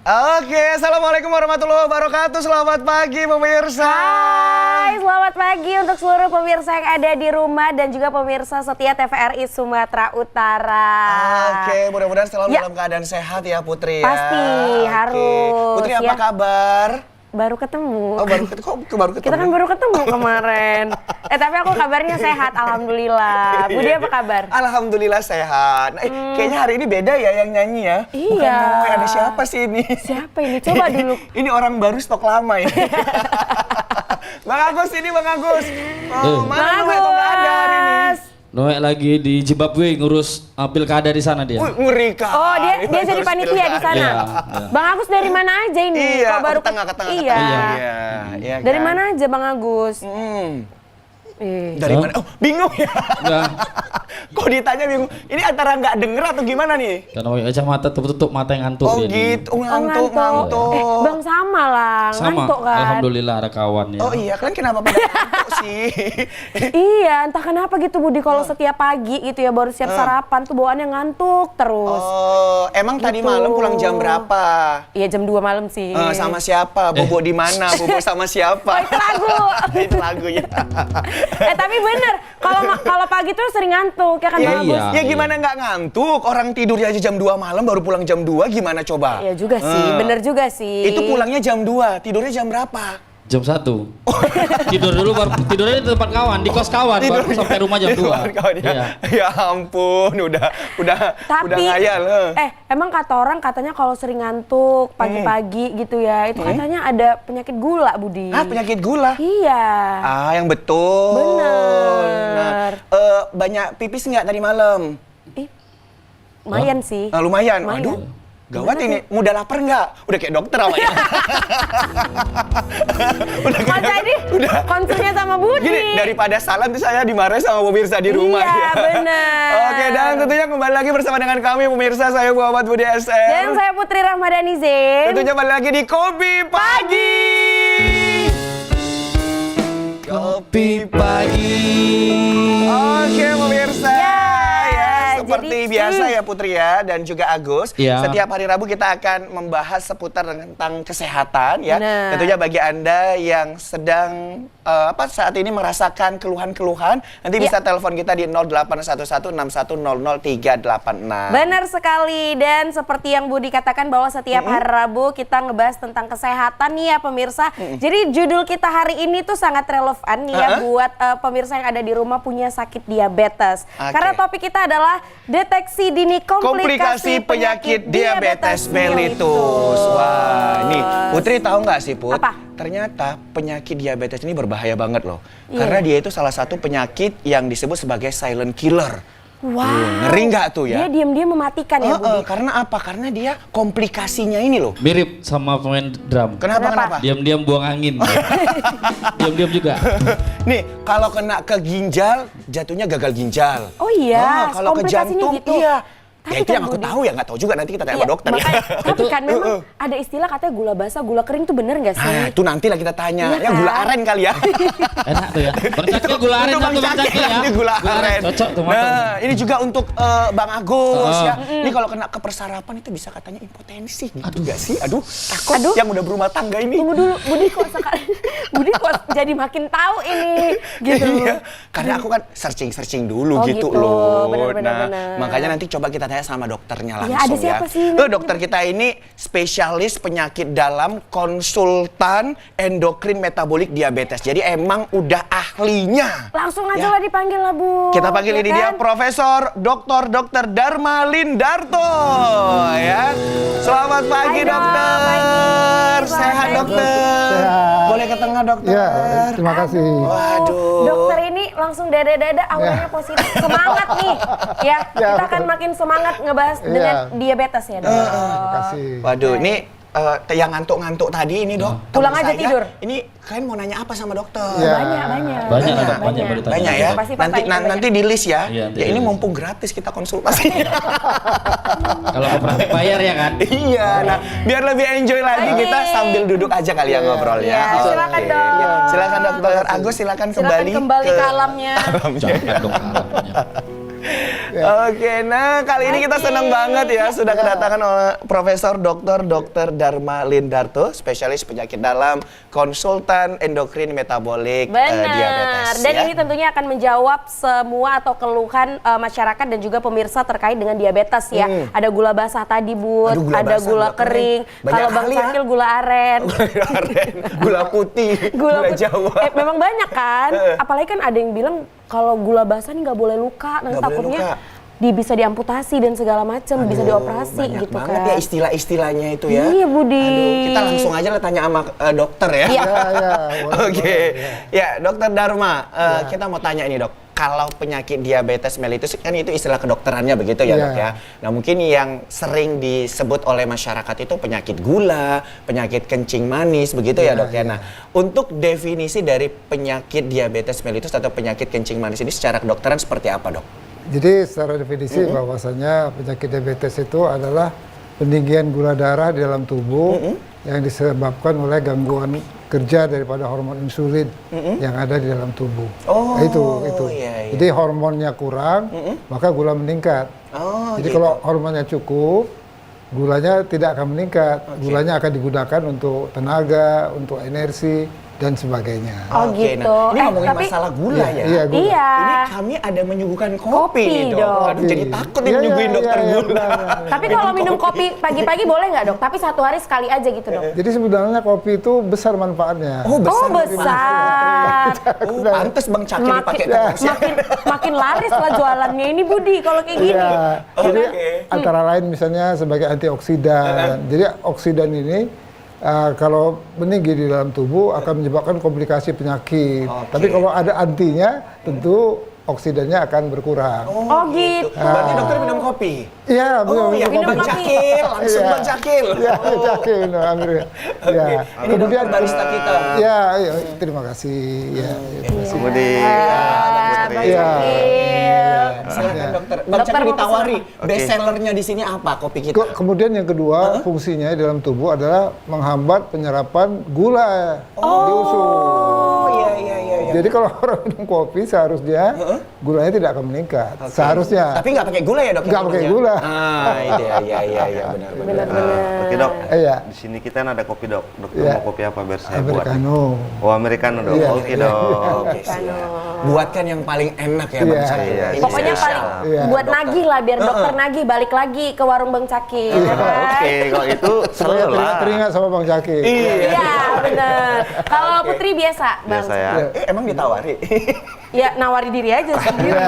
Oke, assalamualaikum warahmatullahi wabarakatuh. Selamat pagi pemirsa. Hai, selamat pagi untuk seluruh pemirsa yang ada di rumah dan juga pemirsa setia TVRI Sumatera Utara. Oke, mudah-mudahan selalu dalam keadaan sehat ya Putri ya. Pasti, harus. Putri apa kabar? Baru ketemu. Oh, baru ketemu. Kita kan baru ketemu kemarin. Tapi aku kabarnya sehat, alhamdulillah. Budi apa kabar? Alhamdulillah sehat. Kayaknya hari ini beda ya yang nyanyi ya. Iya. Bukan ada siapa sih ini? Siapa ini? Coba dulu. Ini orang baru stok lama ya. Bang Agus ini Bang Agus. Oh, mana Noe kok nggak ada hari ini? Noe lagi di Zimbabwe ngurus pilkada di sana dia. Ngeri kali. Oh, dia jadi panitia di sana. Iya. Bang Agus dari mana aja ini? Iya, Kok baru ke tengah. Iya. Iya Dari kan? mana aja Bang Agus? Dari mana? Oh, bingung ya? Enggak. Kok ditanya bingung? Ini antara nggak denger atau gimana nih? Karena kacamata tutup mata yang ngantuk Oh dia nih. gitu, ngantuk. Bang sama lah, Sama, ngantuk kan? alhamdulillah ada kawan ya. Oh iya, kalian kenapa pada ngantuk sih? Iya, entah kenapa gitu Budi, kalau setiap pagi gitu ya baru siap sarapan tuh bawaannya ngantuk terus. Oh, emang tadi Gitu. malam pulang jam berapa? Iya jam 2 malam sih. Sama siapa? Bobo di mana? Bobo sama siapa? Oh, itu lagu. Itu lagunya. Tapi bener, kalau pagi tuh sering ngantuk ya kan Ya, Bang Agus? ya gimana nggak ngantuk? Orang tidurnya aja jam 2 malam baru pulang jam 2, gimana coba? Iya juga sih, bener juga sih. Itu pulangnya jam 2, tidurnya jam berapa? Jam 1. Tidur dulu baru tidurnya di tempat kawan, di kos kawan baru sampai rumah jam 2. Iya. Ya ampun, udah Tapi, ngayal. emang kata orang katanya kalau sering ngantuk pagi-pagi gitu ya, itu katanya ada penyakit gula Budi. Ah, penyakit gula? Iya. Ah, yang betul. Bener. Nah, banyak pipis nggak tadi malam? Lumayan sih. Lumayan. Lumayan. Aduh, gawat ini. Mudah lapar nggak? Udah kayak dokter awalnya. Masa ini konsulnya sama Budi. Gini, daripada salah nanti saya dimarahin sama pemirsa di rumah. Iya, ya. bener. Oke, dan tentunya kembali lagi bersama dengan kami pemirsa. Saya Muhammad Budi SM. Dan saya Putri Rahmadani Zain. Tentunya kembali lagi di Kopi Pagi. Kopi pagi. Oke pemirsa, ya, seperti jadi, biasa ya Putri ya dan juga Agus. Iya. Setiap hari Rabu kita akan membahas seputar tentang kesehatan ya. Benar. Tentunya bagi Anda yang sedang saat ini merasakan keluhan-keluhan, nanti bisa telepon kita di 081161000386. Benar sekali, dan seperti yang Budi katakan bahwa setiap hari Rabu kita ngebahas tentang kesehatan nih ya pemirsa. Jadi judul kita hari ini tuh sangat relevan nih ya buat pemirsa yang ada di rumah punya sakit diabetes. Oke. Karena topik kita adalah deteksi dini komplikasi penyakit diabetes mellitus. Wah, ini Putri tahu nggak sih Put? Apa? Ternyata penyakit diabetes ini berbahaya banget loh. Karena dia itu salah satu penyakit yang disebut sebagai silent killer. Wow. Ngeri nggak tuh ya? Dia diam-diam mematikan ya Budi. Karena apa? Karena dia komplikasinya ini loh. Mirip sama pemain drum. Kenapa? Diam-diam buang angin. Diam-diam juga. Nih, kalau kena ke ginjal, jatuhnya gagal ginjal. Oh iya, Kalau ke komplikasinya jantung, gitu. iya. Tapi Ya itu kan yang aku Budi- tahu ya, nggak tahu juga nanti kita tanya sama dokter makanya, ya. tapi kan memang ada istilah katanya gula basah, gula kering tuh bener nggak sih? Nah, itu nantilah kita tanya. Iya Yang gula kan? aren kali ya. Enak tuh ya. Bang Cakil gula aren Untuk satu Bang Cakil ya. Ini gula aren. Cocok tuh mantap. Nah, ini juga untuk Bang Agus ya. Ini kalau kena ke persarapan itu bisa katanya impotensi gitu nggak sih? Aduh, takut yang udah berumah tangga ini. Tunggu dulu, Budi kok jadi makin tahu ini gitu. Iya, karena aku kan searching dulu Oh, gitu gitu. loh. Bener. Makanya nanti coba kita tanya sama dokternya langsung ada siapa sih? Dokter kita ini spesialis penyakit dalam, konsultan endokrin metabolik diabetes. Jadi emang udah ahlinya. Langsung aja Ya. lah dipanggil lah Bu. Kita panggil Ya ini dia kan? Profesor Dr. Dharma Lindarto ya. Selamat pagi Hai, Dok. dokter. Pagi. Sehat Pagi. dokter. Sehat. Boleh ke tengah dokter. Ya, terima kasih. Waduh. Dokter ini langsung dada-dada auranya positif. Semangat nih. Ya, Ya, kita akan betul. makin semangat ngebahas dengan diabetes ya, Dok. Terima kasih. Waduh, ini yang ngantuk-ngantuk tadi ini dok. Pulang teman aja saya, tidur. Ini kalian mau nanya apa sama dokter? Ya. Banyak. Banyak lah, Dok, banyak mau ditanya. Banyak ya. Pasti Nanti pertanyaan banyak. nanti di list ya. Iya, nanti Ya di ini list. mumpung gratis kita konsultasi. Kalau ke praktek bayar ya kan? Iya, nah biar lebih enjoy lagi Oke. kita sambil duduk aja kali ya ngobrol ya. Iya, silakan, Oke. Dok. Ya, silakan dokter Agus, silakan Silakan kembali ke alamnya. Jangan dong alamnya. Oke, nah kali ini kita senang banget ya sudah kedatangan oleh Profesor Dr. Dharma Lindarto, spesialis penyakit dalam, konsultan endokrin metabolik diabetes. Dan ya. ini tentunya akan menjawab semua atau keluhan masyarakat dan juga pemirsa terkait dengan diabetes ya. Ada gula basah tadi, Bud, Aduh, gula ada basah, gula gula kering. kering. Banyak Kalau Bang kali ya. Cakil gula aren. Gula putih, gula putih. Jawa. Memang banyak kan. Apalagi kan ada yang bilang kalau gula basah nih nggak boleh luka, nanti Nggak boleh takutnya luka. bisa diamputasi dan segala macam, bisa dioperasi Banyak gitu banget kan. ya istilah-istilahnya itu ya. Iya, Budi. Aduh, kita langsung aja lah tanya sama dokter ya. Iya. Oke. Ya, Dokter Dharma, kita mau tanya ini, Dok. Kalau penyakit diabetes mellitus kan itu istilah kedokterannya begitu ya, Dok ya. Nah, mungkin yang sering disebut oleh masyarakat itu penyakit gula, penyakit kencing manis begitu ya, Dok ya. Nah, untuk definisi dari penyakit diabetes mellitus atau penyakit kencing manis ini secara kedokteran seperti apa, Dok? Jadi secara definisi bahwasanya penyakit diabetes itu adalah peninggian gula darah di dalam tubuh yang disebabkan oleh gangguan kerja daripada hormon insulin yang ada di dalam tubuh. Oh, Nah, itu. iya, iya. Jadi hormonnya kurang, maka gula meningkat. Oh, Jadi gitu. kalau hormonnya cukup, gulanya tidak akan meningkat. Gulanya akan digunakan untuk tenaga, untuk energi dan sebagainya. Oh, Oke, gitu. Nah, ini ngomongin tapi- masalah gula ya. Iya, gula. Iya. Ini kami ada menyuguhkan kopi Kopi nih, Dok. dong. Aduh, jadi takut nih Iya, menyuguhin iya, dokter iya, gula. benar. Tapi kalau minum kopi pagi-pagi boleh nggak, Dok? Tapi satu hari sekali aja gitu, Dok. Jadi sebenarnya kopi itu besar manfaatnya. Oh, besar. Oh, besar. Oh, pantes Bang Caki dipakai terus ya. makin laris lah jualannya ini, Budi, kalau kayak gini. Iya, jadi Oke. antara lain misalnya sebagai antioksidan. Jadi oksidan ini kalau meninggi di dalam tubuh akan menyebabkan komplikasi penyakit. Oke. Tapi kalau ada antinya, tentu oksidannya akan berkurang. Oh, gitu. Berarti dokter minum kopi? Iya, Oh, ya minum Bang kopi. Cakil, langsung Iya. Bang Cakil. Ya, yakin, alhamdulillah. Ya. Ini kemudian barista kita. Ya, iya, terima kasih. Ya, terima kasih. Budi. Bang Iya. Cakil. Silakan dokter. Bang Dokter Cakil mau ditawari. Oke. Best sellernya di sini apa kopi kita? Kemudian yang kedua, fungsinya di dalam tubuh adalah menghambat penyerapan gula di usus. Oh, iya, iya, iya. Jadi kalau orang minum kopi seharusnya gulanya tidak akan meningkat. Seharusnya. Tapi nggak pakai gula ya, Dok? Nggak pakai minumnya? gula. Ah, iya, benar. Oke dok, Iya. di sini kita ada kopi dok. Dokter Iya. mau kopi apa biar saya buat? Americano. Oh americano dok. Iya. Oke dok. Oke, siap. Buatkan yang paling enak ya, Bang Iya, Cakil. iya. Ini Pokoknya spesial. paling Iya. buat nagih lah, biar dokter nagih balik lagi ke warung Bang Cakil. ya kan? Oke, kalau itu Supaya selalu lah. teringat sama Bang Jaki. Iya, bener. Kalau Putri biasa, Bang. Biasa ya. Emang ditawari? Ya, nawari diri aja sendiri.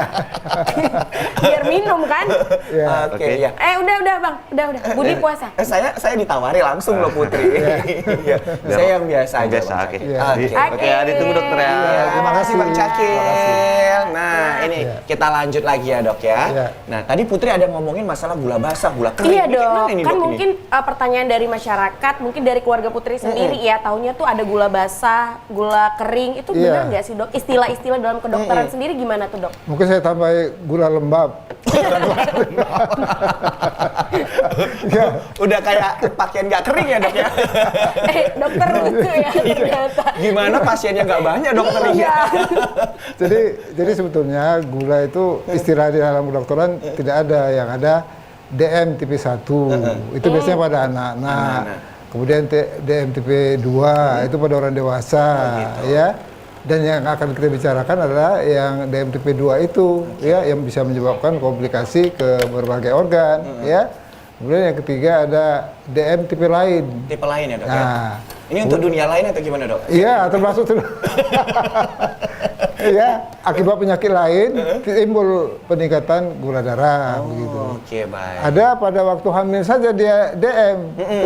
Biar minum kan. Iya. Oke, Oke. ya. Udah, Bang. Udah. Budi puasa. Saya ditawari langsung loh Putri. Iya. Saya yang biasa aja. Biasa, Bang oke. Cakil. Iya. Oke, ditunggu dokter ya. Iya, terima kasih Bang Cakil. Nah, ini Iya. kita lanjut lagi ya, Dok ya. Iya. Nah, tadi Putri ada ngomongin masalah gula basah, gula kering. Iya Ini kayak dong, mana ini, kan Dok, ini? mungkin pertanyaan dari masyarakat, mungkin dari keluarga Putri sendiri ya, taunya tuh ada gula basah, gula kering, itu Iya. benar nggak sih, Dok? Istilah-istilah dalam kedokteran sendiri gimana tuh, Dok? Mungkin saya tambah gula lembab. Ya. Udah kayak pakaian nggak kering ya, Dok ya. Dokter lucu ya ternyata. Gimana pasiennya nggak banyak, Dokter Iya. Jadi sebetulnya gula itu istilah di dalam kedokteran tidak ada, yang ada DM tipe 1. Itu biasanya pada anak-anak. Kemudian DM tipe 2 itu pada orang dewasa, ya. Dan yang akan kita bicarakan adalah yang DM tipe 2 itu, ya, yang bisa menyebabkan komplikasi ke berbagai organ, ya. Kemudian yang ketiga ada DM tipe lain. Tipe lain ya, Dok ya. Nah, Ini untuk dunia lain atau gimana, Dok? iya, termasuk ya, akibat penyakit lain timbul peningkatan gula darah begitu. Oke, baik. Ada pada waktu hamil saja dia DM,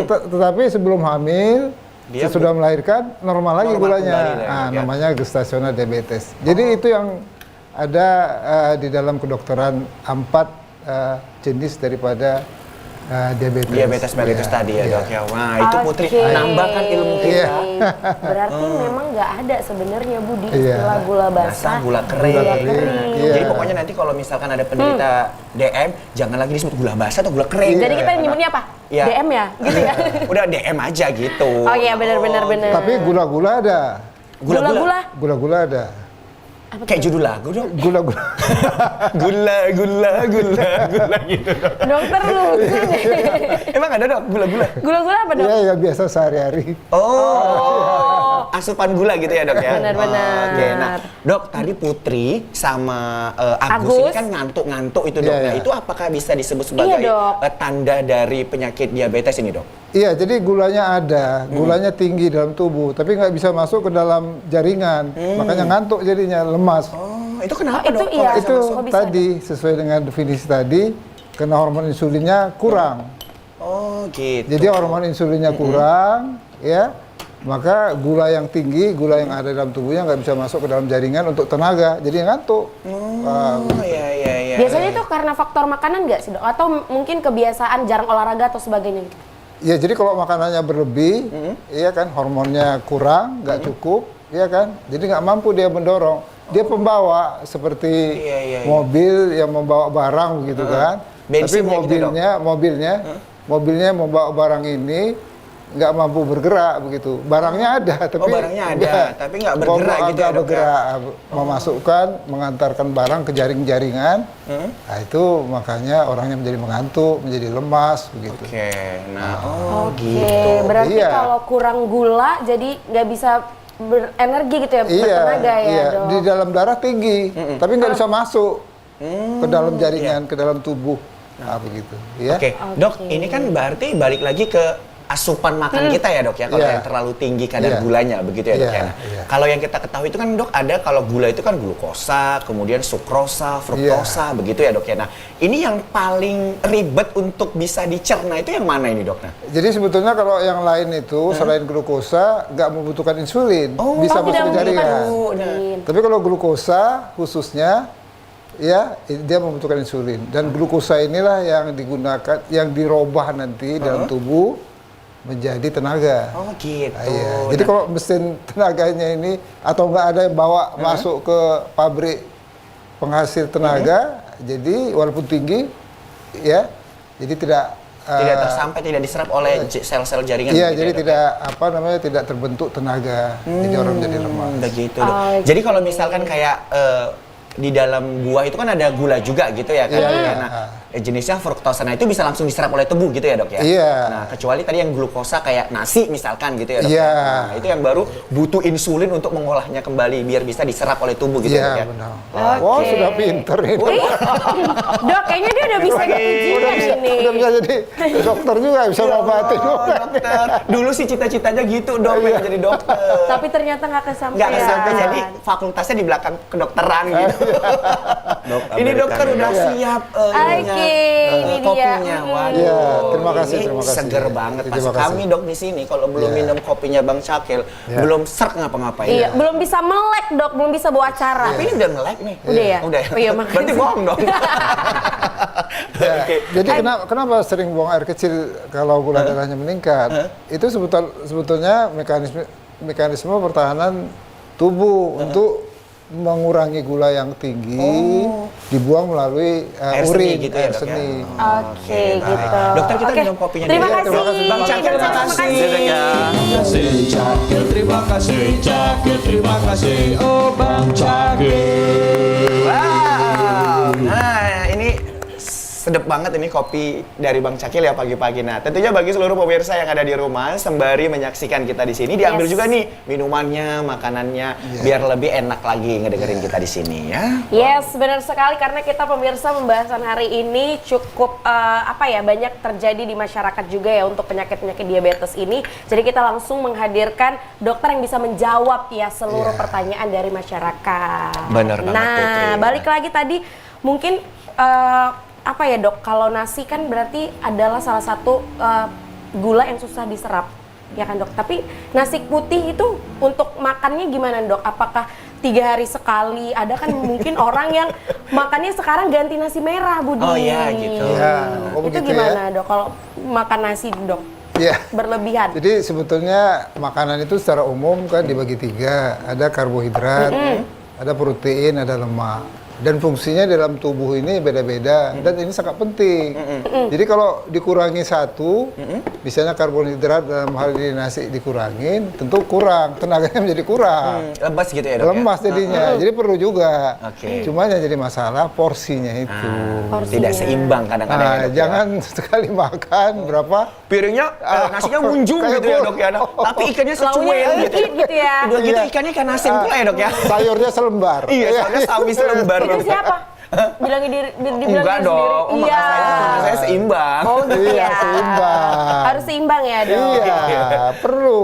tetapi sebelum hamil Dia sesudah melahirkan normal lagi normal gulanya. kembali ya, Nah, ya. namanya gestasional diabetes. Jadi itu yang ada di dalam kedokteran 4 jenis daripada diabetes. Diabetes mellitus Iya, tadi ya, iya. Dok ya. Wah, itu Putri Oke. nambahkan ilmu kita. Iya. Berarti memang nggak ada sebenarnya, Budi, Iya. istilah gula Basah, basah, gula kering. gula kering. Iya. Jadi pokoknya nanti kalau misalkan ada penderita DM, jangan lagi disebut gula basah atau gula kering. Jadi kita nyebutnya apa? Iya. DM ya? Gitu ya? Udah DM aja gitu. Oh iya, benar. Tapi gula-gula ada. Gula-gula? Gula-gula ada. Kayak judul lagu dong. Gula-gula. Gula gitu dok. Dokter lucu nih. Emang ada dok gula-gula? Gula-gula apa dok? Iya, yang biasa sehari-hari. Oh, asupan gula gitu ya dok ya? Benar-benar. Oke, nah dok tadi Putri sama Agus ini Agus. kan ngantuk-ngantuk itu dok. Iya, Nah iya. itu apakah bisa disebut sebagai Dok. tanda dari penyakit diabetes ini dok? Iya, jadi gulanya ada, gulanya tinggi dalam tubuh, tapi nggak bisa masuk ke dalam jaringan, makanya ngantuk jadinya, lemas. Oh, itu kenapa Oh, itu dok? iya. Kok bisa Itu masuk? Kok bisa tadi sesuai dengan definisi tadi, karena hormon insulinnya kurang. Oh gitu. Jadi hormon insulinnya kurang, ya, maka gula yang tinggi, gula yang ada dalam tubuhnya nggak bisa masuk ke dalam jaringan untuk tenaga, jadi ngantuk. Oh iya. Biasanya itu karena faktor makanan nggak sih dok? Atau mungkin kebiasaan jarang olahraga atau sebagainya gitu? Ya, jadi kalau makanannya berlebih, iya kan, hormonnya kurang, nggak cukup, iya kan, jadi nggak mampu dia mendorong. Dia pembawa seperti Iya. mobil yang membawa barang begitu kan. Bensin Tapi gitu, mobilnya membawa barang ini nggak mampu bergerak begitu. Barangnya ada, tapi barangnya ada, tapi nggak bergerak gitu ya, nggak dok, ya? bergerak, memasukkan, mengantarkan barang ke jaring-jaringan. Nah itu makanya orangnya menjadi mengantuk, menjadi lemas begitu. Oke, nah Oke, gitu. berarti Iya. kalau kurang gula jadi nggak bisa berenergi gitu ya, bertenaga ya iya. dok? Di dalam darah tinggi, tapi nggak bisa masuk ke dalam jaringan, ke dalam tubuh. Nah begitu. Ya. Oke, dok, ini kan berarti balik lagi ke asupan makan kita ya dok ya, kalau Iya. yang terlalu tinggi kadar Iya. gulanya begitu ya dok Iya, ya. Nah, iya. kalau yang kita ketahui itu kan dok ada kalau gula itu kan glukosa, kemudian sukrosa, fruktosa begitu ya dok ya. Nah ini yang paling ribet untuk bisa dicerna itu yang mana ini dok? Nah, Jadi sebetulnya kalau yang lain itu selain glukosa nggak membutuhkan insulin, bisa Oh, masuk tidak ke jaringan. membutuhkan insulin. Tapi kalau glukosa khususnya, ya dia membutuhkan insulin. Dan glukosa inilah yang digunakan, yang dirubah nanti dalam tubuh menjadi tenaga. oh gitu. Ah, iya. Jadi kalau mesin tenaganya ini atau nggak ada yang bawa masuk ke pabrik penghasil tenaga, jadi walaupun tinggi, ya, jadi tidak Tidak tersampai, tidak diserap oleh sel-sel jaringan. Iya, begitu jadi ya, dok? tidak tidak terbentuk tenaga, jadi orang menjadi lemas. Begitu dok. Oh, Jadi kalau misalkan kayak di dalam buah itu kan ada gula juga gitu ya kan? Iya, Dok, ya? iya. Nah, jenisnya fruktosa. Nah itu bisa langsung diserap oleh tubuh gitu ya dok ya? Iya. Nah kecuali tadi yang glukosa kayak nasi misalkan gitu ya dok? Iya. Nah itu yang baru butuh insulin untuk mengolahnya kembali biar bisa diserap oleh tubuh gitu ya dok Iya, ya? benar. Oke. Wah, sudah pinter ini. Dok, kayaknya dia udah bisa ikut ujian ini. Udah bisa jadi dokter juga, bisa ngobatin. Oh, dokter. Dulu sih cita-citanya gitu dok, pengen jadi dokter. Tapi ternyata nggak kesampaian. Nggak kesampai, jadi fakultasnya di belakang kedokteran gitu. Dok, Ini Amerika dokter nih, udah Dok. siap ininya, Oke, ini dia. kopinya. Waduh, Iya, terima kasih, ini terima kasih. seger banget. Pas Terima kasih. kami dok di sini kalau belum Iya. minum kopinya Bang Cakil, belum serk ngapa-ngapain. Iya, belum bisa melek dok, belum bisa bawa acara. Tapi ini udah nge-lag nih. Udah ya? Udah. Oh iya, makanya. Berarti bohong dong. Ya, Oke. jadi kenapa sering buang air kecil kalau gula darahnya meningkat? Itu sebetulnya mekanisme pertahanan tubuh untuk mengurangi gula yang tinggi, dibuang melalui Air seni urin, gitu ya, air Dok, ya? seni. Oke, gitu. Dokter, kita Oke, minum kopinya terima dulu. kasih. Terima kasih. Bang Cakil, terima kasih. Dadah, Terima kasih, Cakil, terima kasih, oh Bang Cakil. Wow. Nah, ini sedep banget ini kopi dari Bang Cakil ya pagi-pagi. Nah, tentunya bagi seluruh pemirsa yang ada di rumah sembari menyaksikan kita di sini diambil Yes. juga nih minumannya, makanannya biar lebih enak lagi ngedengerin kita di sini ya. Yes, benar sekali karena kita pemirsa pembahasan hari ini cukup banyak terjadi di masyarakat juga ya untuk penyakit-penyakit diabetes ini. Jadi kita langsung menghadirkan dokter yang bisa menjawab ya seluruh pertanyaan dari masyarakat. Benar banget, Nah, Putri. balik lagi tadi mungkin dok, kalau nasi kan berarti adalah salah satu gula yang susah diserap, ya kan dok? Tapi nasi putih itu untuk makannya gimana dok? Apakah 3 hari sekali? Ada kan mungkin orang yang makannya sekarang ganti nasi merah, Budi. Oh, iya, gitu. Ya, oh, Itu begitu gimana dok kalau makan nasi dok? Ya. Berlebihan? Jadi sebetulnya makanan itu secara umum kan dibagi 3, ada karbohidrat, ada protein, ada lemak. Dan fungsinya dalam tubuh ini beda-beda dan ini sangat penting. Jadi kalau dikurangi satu, misalnya karbohidrat dalam hal ini nasi dikurangin, tentu kurang, tenaganya menjadi kurang. Lemas gitu ya, Dok? Lemas jadinya, jadi perlu juga. Oke. Cuma yang jadi masalah porsinya itu. Tidak seimbang kadang-kadang ya, Dok, ya? Jangan sekali makan berapa? Piringnya nasinya munjung kayak gitu ya, gua. Dok ya. Tapi ikannya Launya secuil gitu. dikit gitu ya. Udah gitu Iya. ikannya ikan asin pula ya, Dok ya. Sayurnya selembar. Iya, soalnya sawi selembar. Itu siapa? Bilangin dibilang Enggak diri dong, sendiri. iya. Saya seimbang. Oh gitu Iya, ya. seimbang. Harus seimbang ya dong. Iya, perlu.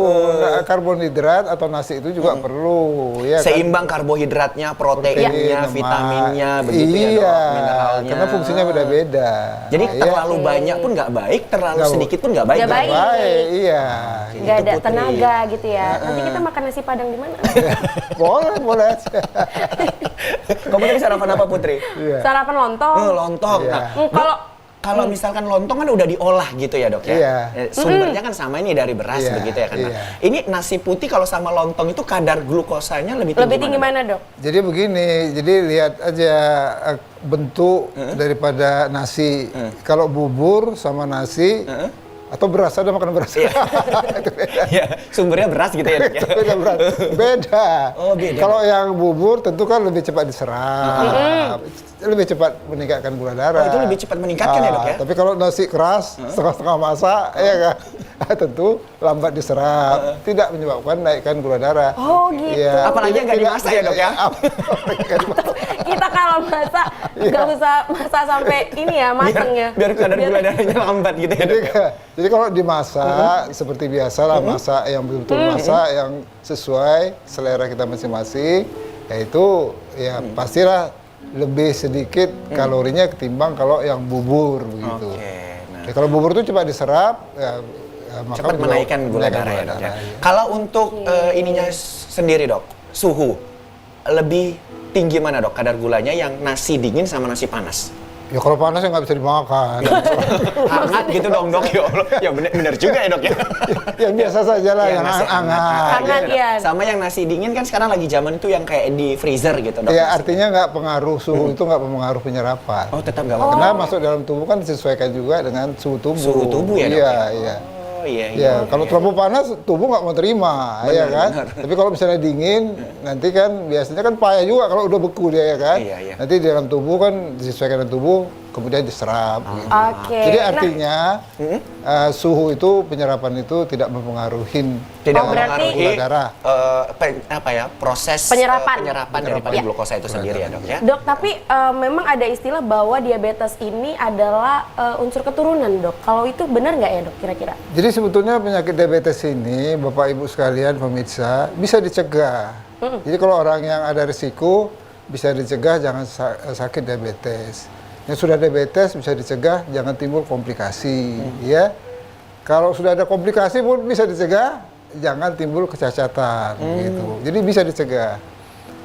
Karbohidrat atau nasi itu juga perlu. Ya, kan? Seimbang karbohidratnya, proteinnya, Lemak. vitaminnya, begitu ya, iya, Dok, mineralnya. karena fungsinya beda-beda. Jadi Iya. terlalu banyak pun nggak baik, terlalu Nggak- sedikit pun nggak baik. Nggak Dok. baik. Baik, iya. Nggak ada Putri. tenaga gitu ya. Nanti kita makan nasi padang di mana? boleh. Kamu tadi sarapan apa, Putri? Iya. Sarapan lontong. Lontong. Iya. Nah, Kalau kalau misalkan lontong kan udah diolah gitu ya, Dok ya. Iya. Sumbernya kan sama ini dari beras Iya, begitu ya kan. Nah, iya. ini nasi putih kalau sama lontong itu kadar glukosanya lebih tinggi. lebih tinggi mana dok? Jadi begini, jadi lihat aja bentuk daripada nasi. Kalau bubur sama nasi atau beras, ada makan beras. Iya. Ya, sumbernya beras gitu ya, Dok ya. Beda berat. Beda. Oh, beda. Kalau yang bubur tentu kan lebih cepat diserap. Lebih cepat meningkatkan gula darah. Oh, itu lebih cepat meningkatkan ya, Dok ya? Tapi kalau nasi keras, setengah-setengah masak, ya kan, tentu lambat diserap. Tidak menyebabkan naikkan gula darah. Oh, gitu. Iya. Apalagi yang nggak dimasak ya, Dok ya? Nggak dimasak. Kita kalau masak nggak usah masak sampai ini ya mateng ya. Biar kadar gula darahnya lambat gitu ya, Dok ya. Jadi kalau dimasak seperti biasa lah, masak yang betul-betul masak yang sesuai selera kita masing-masing, yaitu ya pastilah lebih sedikit kalorinya ketimbang kalau yang bubur begitu. Oke, nah. Ya, kalau bubur itu cepat diserap, maka Cepat juga menaikkan gula darah ya, Dok ya. Kalau untuk ininya sendiri, Dok, suhu lebih tinggi mana, Dok, kadar gulanya yang nasi dingin sama nasi panas? Ya kalau panas ya nggak bisa dimakan. Hangat gitu dong, Dok. Ya Allah. Ya bener juga ya, Dok ya. Yang biasa saja lah, yang nasi hangat. Hangat, gitu, Dok. iya. Sama yang nasi dingin kan sekarang lagi zaman itu yang kayak di freezer gitu, Dok. Ya artinya nggak pengaruh suhu itu nggak mempengaruhi penyerapan. Oh, tetap nggak Karena masuk dalam tubuh kan disesuaikan juga dengan suhu tubuh. Suhu tubuh ya, Dok, Iya, ya? iya. Oh, iya. Ya, kalau terlalu panas tubuh nggak mau terima, ya kan. benar. Tapi kalau misalnya dingin, nanti kan biasanya kan payah juga kalau udah beku dia ya kan. Iya, iya. Nanti di dalam tubuh kan disesuaikan dengan tubuh, kemudian diserap. gitu. Oke. Jadi Nah, artinya suhu itu penyerapan itu tidak mempengaruhi tidak Oh, berarti- mempengaruhi gula darah. apa ya proses Penyerapan. daripada Ya. glukosa itu sendiri ya, Dok ya. Dok, tapi memang ada istilah bahwa diabetes ini adalah unsur keturunan, Dok. Kalau itu benar nggak ya, Dok, kira-kira? Jadi sebetulnya penyakit diabetes ini, Bapak Ibu sekalian pemirsa, bisa dicegah. Jadi kalau orang yang ada risiko bisa dicegah, jangan sakit diabetes. Yang sudah diabetes bisa dicegah, jangan timbul komplikasi, ya. Kalau sudah ada komplikasi pun bisa dicegah, jangan timbul kecacatan, gitu. Jadi bisa dicegah.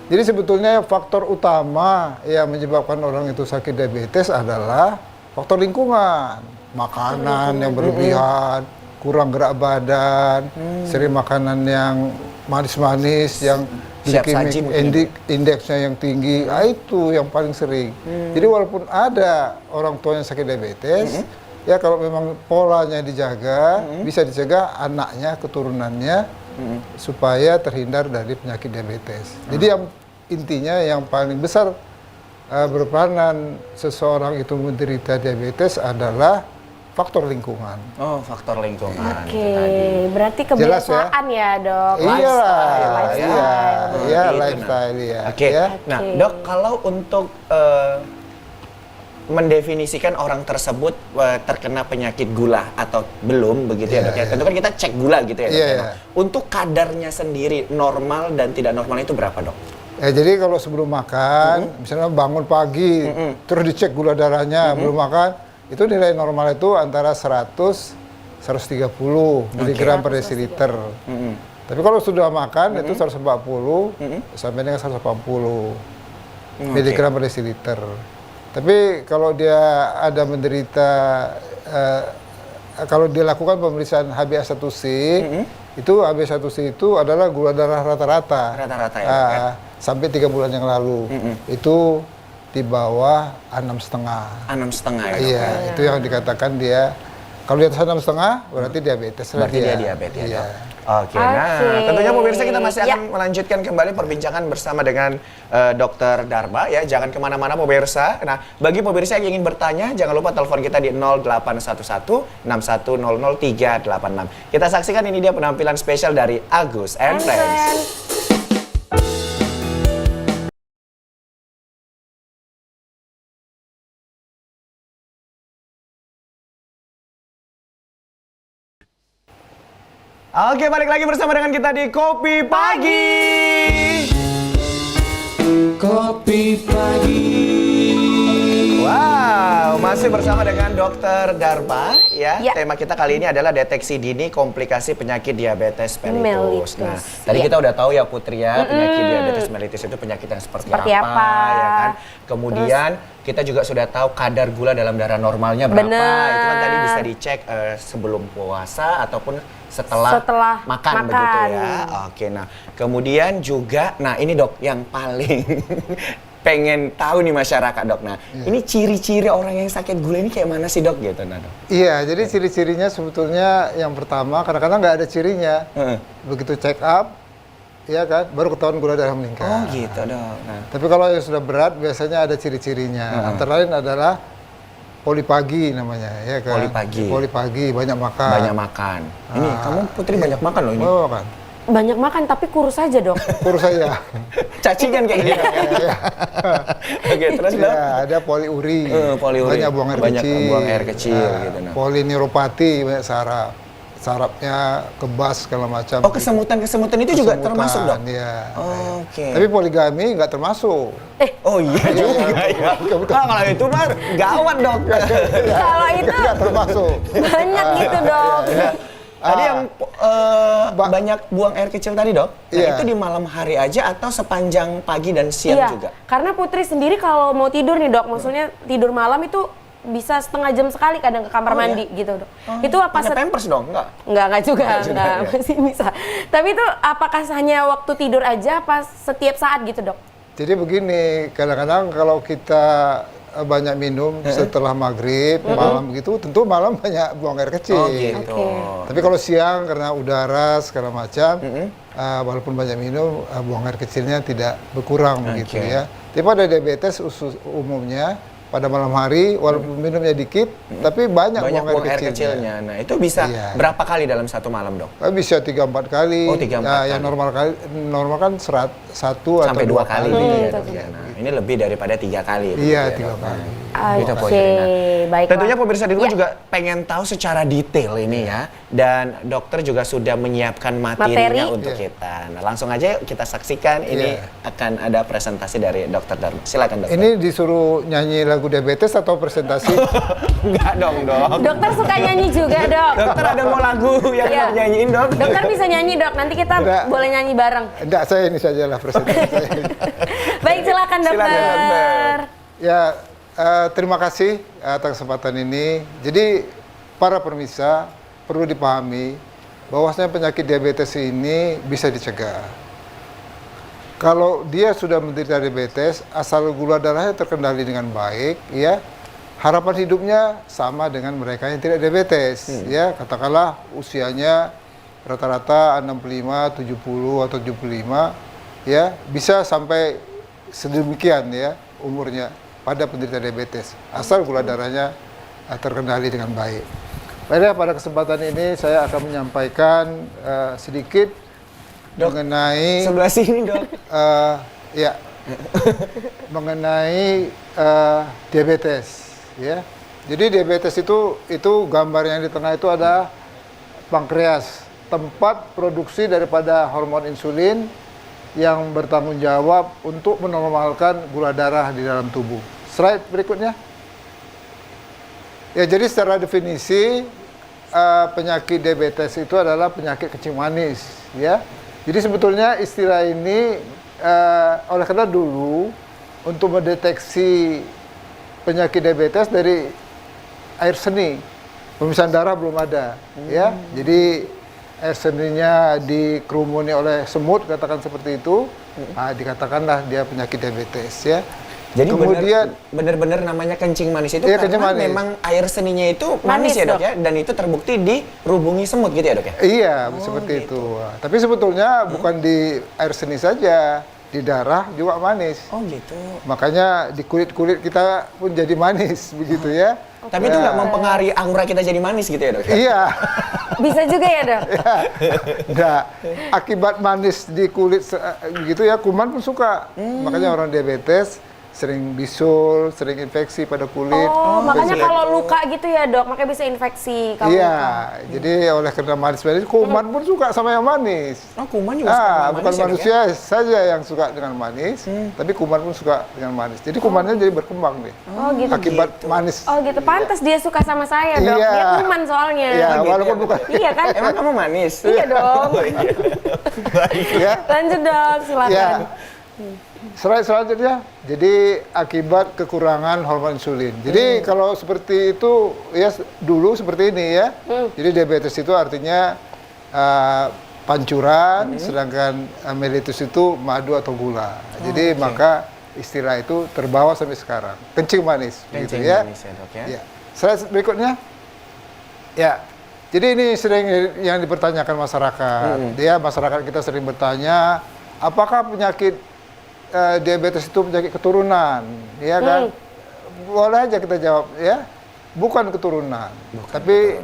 Jadi sebetulnya faktor utama yang menyebabkan orang itu sakit diabetes adalah faktor lingkungan, makanan yang berlebihan, kurang gerak badan, sering makanan yang manis-manis, yang Siap saji mungkin. indeksnya yang tinggi, itu yang paling sering. Jadi walaupun ada orang tua yang sakit diabetes, ya kalau memang polanya dijaga, bisa dicegah anaknya, keturunannya, supaya terhindar dari penyakit diabetes. Jadi yang intinya yang paling besar berperanan seseorang itu menderita diabetes adalah faktor lingkungan. Oh, faktor lingkungan. Oke, itu tadi. berarti Jelas ya? kebiasaan ya, Dok. Lifestyle, lifestyle. Iya, Gitu, lifestyle ya. Oke. Ya. Nah, Oke. Dok, kalau untuk mendefinisikan orang tersebut terkena penyakit gula atau belum begitu ya, Iya, Dok ya. iya. Tentu kan kita cek gula gitu ya, Dok. Iya, ya, iya. Dok. Untuk kadarnya sendiri normal dan tidak normal itu berapa, Dok? Ya, jadi kalau sebelum makan, misalnya bangun pagi, terus dicek gula darahnya, belum makan, itu nilai normal itu antara 100 130 mg per desiliter. Tapi kalau sudah makan itu 140 sampai dengan 180 mg per desiliter. Tapi kalau dia ada menderita, kalau dia lakukan pemeriksaan HbA1c, itu HbA1c itu adalah gula darah rata-rata. Rata-rata ya, Ah, Dok, ya? sampai 3 bulan yang lalu. Itu di bawah 6,5. 6,5 ya. Iya, itu yang dikatakan dia kalau di atas 6,5 berarti diabetes. Berarti dia diabetes ya, Iya. Dok. Oke, nah tentunya pemirsa kita masih akan melanjutkan kembali perbincangan bersama dengan Dr. Dharma ya. Jangan kemana-mana pemirsa. Nah, bagi pemirsa yang ingin bertanya, jangan lupa telepon kita di 0811 6100 386. Kita saksikan ini dia penampilan spesial dari Agus and Friends. Oke, balik lagi bersama dengan kita di Kopi Pagi. Kopi pagi. Wow, masih bersama dengan Dr. Dharma ya. Ya. Tema kita kali ini adalah deteksi dini komplikasi penyakit diabetes mellitus. Mellitus. Nah, tadi Ya. kita udah tahu ya Putri ya, penyakit diabetes mellitus itu penyakit yang seperti apa, ya kan? Kemudian kita juga sudah tahu kadar gula dalam darah normalnya berapa. Bener. Itu kan tadi bisa dicek sebelum puasa ataupun setelah makan begitu ya. Oke, nah kemudian juga, nah ini dok yang paling pengen tahu nih masyarakat dok. Nah ini ciri-ciri orang yang sakit gula ini kayak mana sih dok gitu nah dok? Iya, jadi ciri-cirinya sebetulnya yang pertama kadang-kadang nggak ada cirinya. Begitu check up, ya kan, baru ketahuan gula darah meningkat. Oh gitu dok. Nah. Tapi kalau yang sudah berat biasanya ada ciri-cirinya. Antara lain adalah polipagi namanya, ya kan? Polipagi, banyak makan. Banyak makan. Ini kamu Putri banyak makan loh ini. Oh, kan. Banyak makan tapi kurus aja dok. Kurus saja. Cacingan kayak gini. Oke, terus dok? Ya, ada poliuri. Poliuri. Banyak buang air Banyak kecil. buang air kecil gitu, nah. Polineuropati, banyak saraf. Sarafnya kebas segala macam. Oh, kesemutan itu juga termasuk dok? Iya. Oke. Tapi poligami nggak termasuk. Oh iya juga ya. Ah, kalau itu mah gawat dok. Kalau itu Nggak termasuk. banyak gitu dok. Tadi yang banyak buang air kecil tadi dok, nah Iya. itu di malam hari aja atau sepanjang pagi dan siang Iya, juga? karena Putri sendiri kalau mau tidur nih dok, maksudnya tidur malam itu bisa setengah jam sekali kadang ke kamar mandi gitu dok. Itu apa Pakai pampers dong? Enggak? Enggak juga, juga, ya. masih bisa. Tapi itu apakah hanya waktu tidur aja apa setiap saat gitu dok? Jadi begini, kadang-kadang kalau kita banyak minum setelah maghrib, malam begitu, tentu malam banyak buang air kecil. Oh gitu. Tapi kalau siang karena udara segala macam, walaupun banyak minum, buang air kecilnya tidak berkurang begitu ya. Tapi pada diabetes umumnya pada malam hari walaupun minumnya dikit, tapi banyak buang air kecilnya. Nah itu bisa berapa kali dalam satu malam dok? Bisa 3-4 kali. Oh 3-4 kali. Yang normal kan 1 sampai 2 kali. kali. Ya, nah, ini lebih daripada 3 kali. Iya, begitu ya, 3 Dok. kali. Gitu, Oke, poinnya. baiklah. Tentunya pemirsa di rumah Ya. juga pengen tahu secara detail ini ya. Dan dokter juga sudah menyiapkan materinya untuk kita. Nah langsung aja kita saksikan ini akan ada presentasi dari Dokter Dharma. Silakan dokter. Ini disuruh nyanyi lagu diabetes atau presentasi? Enggak dong dok. Dokter suka nyanyi juga dok. Dokter ada mau lagu yang Iya. mau nyanyiin dok? Dokter bisa nyanyi dok, nanti kita Enggak. boleh nyanyi bareng. Enggak, saya ini sajalah presentasi saya. Baik silakan dokter. Silakan, dokter. Ya, terima kasih atas kesempatan ini. Jadi para pemirsa perlu dipahami bahwasanya penyakit diabetes ini bisa dicegah. Kalau dia sudah menderita diabetes, asal gula darahnya terkendali dengan baik, ya, harapan hidupnya sama dengan mereka yang tidak diabetes. Ya, katakanlah usianya rata-rata 65, 70 atau 75, ya, bisa sampai sedemikian ya umurnya pada penderita diabetes, asal gula darahnya terkendali dengan baik. Pada kesempatan ini saya akan menyampaikan sedikit mengenai Sebelah sini dok. ya mengenai diabetes ya. Jadi diabetes itu gambar yang di tengah itu ada pankreas, tempat produksi daripada hormon insulin yang bertanggung jawab untuk menormalkan gula darah di dalam tubuh. Slide berikutnya. Ya, jadi secara definisi penyakit diabetes itu adalah penyakit kencing manis, ya. Jadi sebetulnya istilah ini oleh karena dulu untuk mendeteksi penyakit diabetes dari air seni, pemisahan darah belum ada, ya. Jadi air seninya dikerumuni oleh semut, katakan seperti itu, dikatakanlah dia penyakit diabetes, ya. Jadi kemudian bener-bener namanya kencing manis itu Iya, karena kencing manis. memang air seninya itu manis, Manis, ya dok Dok. ya, dan itu terbukti dirubungi semut gitu ya dok ya. iya seperti itu. Tapi sebetulnya bukan di air seni saja, di darah juga manis. Oh gitu. Makanya di kulit-kulit kita pun jadi manis begitu ya. Tapi itu nggak mempengaruhi aura kita jadi manis gitu ya dok? Iya. Bisa juga ya dok? Nah, akibat manis di kulit begitu ya, kuman pun suka. Makanya orang diabetes sering bisul, sering infeksi pada kulit. Oh, makanya Infeksi. kalau luka gitu ya dok, makanya bisa infeksi kalau Iya, luka. jadi oleh karena manis kuman pun suka sama yang manis. Oh kuman juga suka sama Bukan manis ya, Dok, ya? manusia saja yang suka dengan manis, tapi kuman pun suka dengan manis. Jadi kumannya jadi berkembang deh. Oh gitu. Akibat manis. Oh gitu, pantas dia suka sama saya dok. Iya. Dia kuman soalnya. Iya, gitu walaupun ya. bukan. Iya kan? Emang kamu manis? Iya dong. Ya. Lanjut dok, silakan. Ya. Selanjutnya, jadi akibat kekurangan hormon insulin. Jadi kalau seperti itu, ya dulu seperti ini ya. Jadi diabetes itu artinya pancuran, sedangkan mellitus itu madu atau gula. Jadi maka istilah itu terbawa sampai sekarang. Kencing manis, Kencing gitu ya. manis ya dok ya. Ya. Slide berikutnya, ya. Jadi ini sering yang dipertanyakan masyarakat. Masyarakat kita sering bertanya, apakah penyakit diabetes itu penyakit keturunan, ya kan? Boleh aja kita jawab, ya, bukan keturunan. Tapi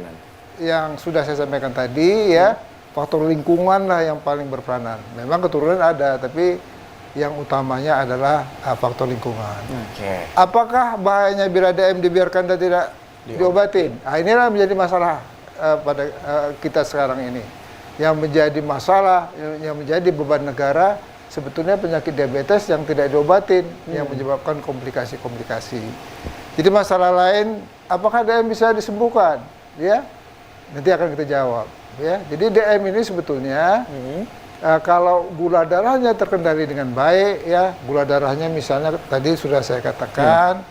yang sudah saya sampaikan tadi, ya, faktor lingkungan lah yang paling berperanan. Memang keturunan ada, tapi yang utamanya adalah faktor lingkungan. Oke. Apakah bahayanya bila DM dibiarkan dan tidak diobatin? Nah, inilah menjadi masalah pada kita sekarang ini. Yang menjadi masalah, yang menjadi beban negara, sebetulnya penyakit diabetes yang tidak diobatin, yang menyebabkan komplikasi-komplikasi. Jadi masalah lain, apakah DM bisa disembuhkan? Ya, nanti akan kita jawab. Ya, jadi DM ini sebetulnya kalau gula darahnya terkendali dengan baik, ya, gula darahnya misalnya tadi sudah saya katakan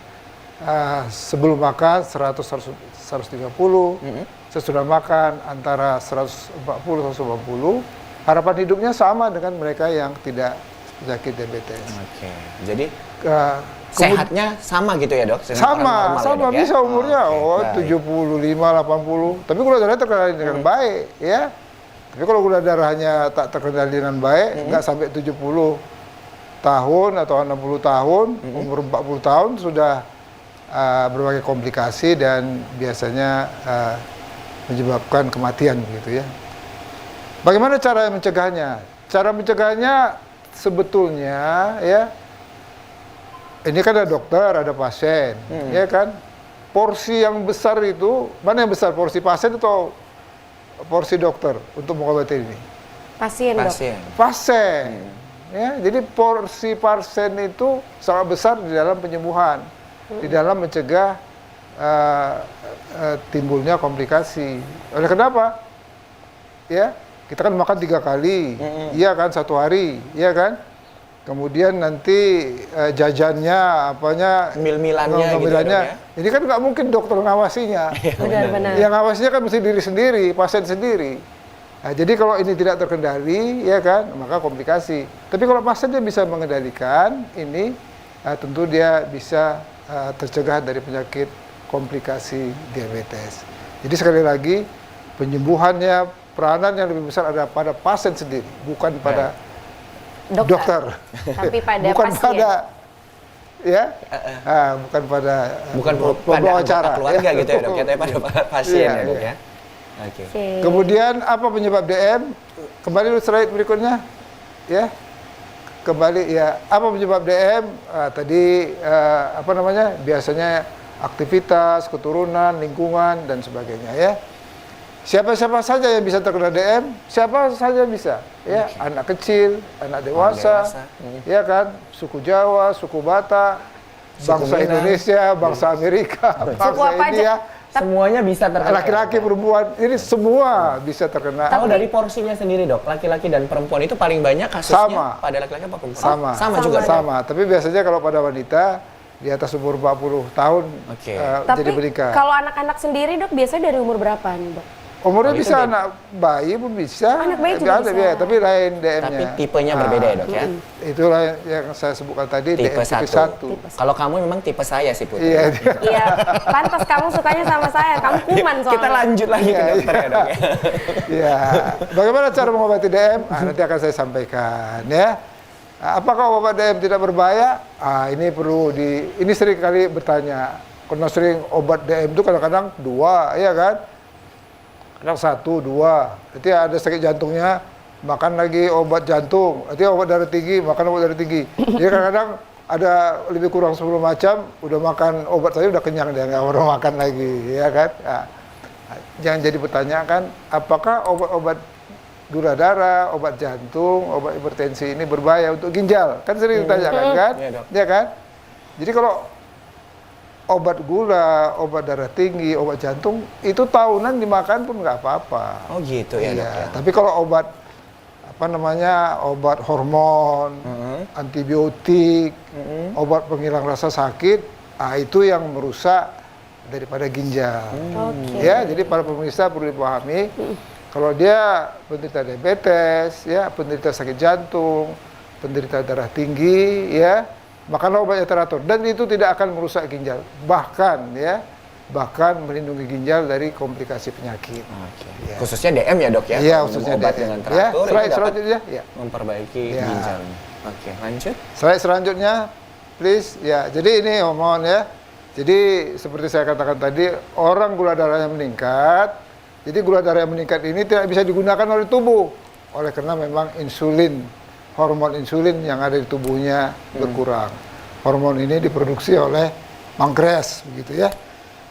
sebelum makan 100-130, sesudah makan antara 140-150. Harapan hidupnya sama dengan mereka yang tidak penyakit diabetes. Oke. Jadi Kemudian- sehatnya sama gitu ya dok? Dengan orang sama, normal ya, sama Dok, ya? bisa umurnya Oke, baik. 75, 80. Tapi gula darahnya terkendali dengan baik, ya. Tapi kalau gula darahnya tak terkendali dengan baik, nggak sampai 70 tahun atau 60 tahun, umur 40 tahun sudah berbagai komplikasi dan biasanya menyebabkan kematian gitu ya. Bagaimana cara mencegahnya? Cara mencegahnya sebetulnya ya, ini kan ada dokter, ada pasien, ya kan? Porsi yang besar itu, mana yang besar? Porsi pasien atau porsi dokter untuk mengobati ini? Pasien dok. Pasien. Pasien. Ya, jadi porsi pasien itu sangat besar di dalam penyembuhan, di dalam mencegah timbulnya komplikasi. Oleh kenapa? Ya, kita kan makan 3 kali, iya kan, 1 hari, iya kan? Kemudian nanti jajannya, apanya, Mil-milannya gitu ya, mil-milannya. Dok, ya? Ini kan nggak mungkin dokter ngawasinya. Benar-benar. Yang ngawasinya kan mesti diri sendiri, pasien sendiri. Nah, jadi kalau ini tidak terkendali, ya kan, maka komplikasi. Tapi kalau pasien dia bisa mengendalikan ini, tentu dia bisa tercegah dari penyakit komplikasi diabetes. Jadi sekali lagi, penyembuhannya, peranan yang lebih besar ada pada pasien sendiri, bukan pada dokter. Tapi pada bukan pasien. pada, ya, bukan pada Bukan pada pembawa anggota acara, keluarga ya. gitu ya dok, ya, tapi pada pasien Iya, ya dok iya. ya. Oke. Oke. Kemudian apa penyebab DM? Kembali dulu slide berikutnya, ya. Kembali ya, apa penyebab DM? Tadi apa namanya? Biasanya aktivitas, keturunan, lingkungan dan sebagainya, ya. Siapa-siapa saja yang bisa terkena DM, siapa saja bisa, ya. Anak kecil, anak dewasa, ya kan, suku Jawa, suku Batak, bangsa Minang. Indonesia, bangsa Amerika, bangsa apa aja? India, Semuanya bisa terkena. laki-laki, perempuan, ini semua bisa terkena. Kalau dari porsinya sendiri dok, laki-laki dan perempuan itu paling banyak kasusnya Sama. pada laki-laki apa perempuan? Sama, Sama juga. Dok? sama. Tapi biasanya kalau pada wanita di atas umur 40 tahun Oke. jadi Tapi menikah. kalau anak-anak sendiri dok, biasanya dari umur berapa nih dok? Umurnya Oh, itu bisa DM. anak bayi pun bisa. Anak bayi juga Ada, bisa. ya, tapi lain DM-nya. Tapi tipenya berbeda ya dok ya? Itulah yang saya sebutkan tadi, Tipe DM tipe 1. 1. Kalau kamu memang tipe saya sih Putri. Iya, Iya, pantas kamu sukanya sama saya. Kamu kuman soalnya. Kita lanjut lagi ke dokter ya dok ya. ya. Bagaimana cara mengobati DM? Nanti akan saya sampaikan ya. Apakah obat DM tidak berbahaya? Ini perlu ini sering kali bertanya. Karena sering obat DM itu kadang-kadang 2, ya kan? Kadang 1, 2. Nanti ada sakit jantungnya, makan lagi obat jantung. Nanti obat darah tinggi, makan obat darah tinggi. Jadi kadang-kadang ada lebih kurang 10 macam, udah makan obat saya udah kenyang dia, nggak perlu makan lagi, ya kan? Jangan jadi pertanyaan kan, apakah obat-obat gula darah, obat jantung, obat hipertensi ini berbahaya untuk ginjal? Kan sering ditanyakan kan? Iya, Dok. Ya kan? Jadi kalau obat gula, obat darah tinggi, obat jantung itu tahunan dimakan pun nggak apa-apa. Oh gitu ya dok ya. Tapi kalau obat obat hormon, antibiotik, obat penghilang rasa sakit, itu yang merusak daripada ginjal. Ya, jadi para pemirsa perlu dipahami kalau dia penderita diabetes, ya, penderita sakit jantung, penderita darah tinggi, ya, makanlah obatnya teratur dan itu tidak akan merusak ginjal, bahkan melindungi ginjal dari komplikasi penyakit. Oke. Ya. Khususnya DM ya dok ya? Iya, Kalau khususnya minum obat DM. dengan Ya, teratur itu dapat selanjutnya, ya. memperbaiki Ya. ginjalnya. Oke, lanjut. Slide selanjutnya, please. Ya, jadi ini hormon ya. Jadi seperti saya katakan tadi, orang gula darahnya meningkat. Jadi gula darah yang meningkat ini tidak bisa digunakan oleh tubuh. Oleh karena memang hormon insulin yang ada di tubuhnya berkurang. Hormon ini diproduksi oleh pankreas, begitu ya.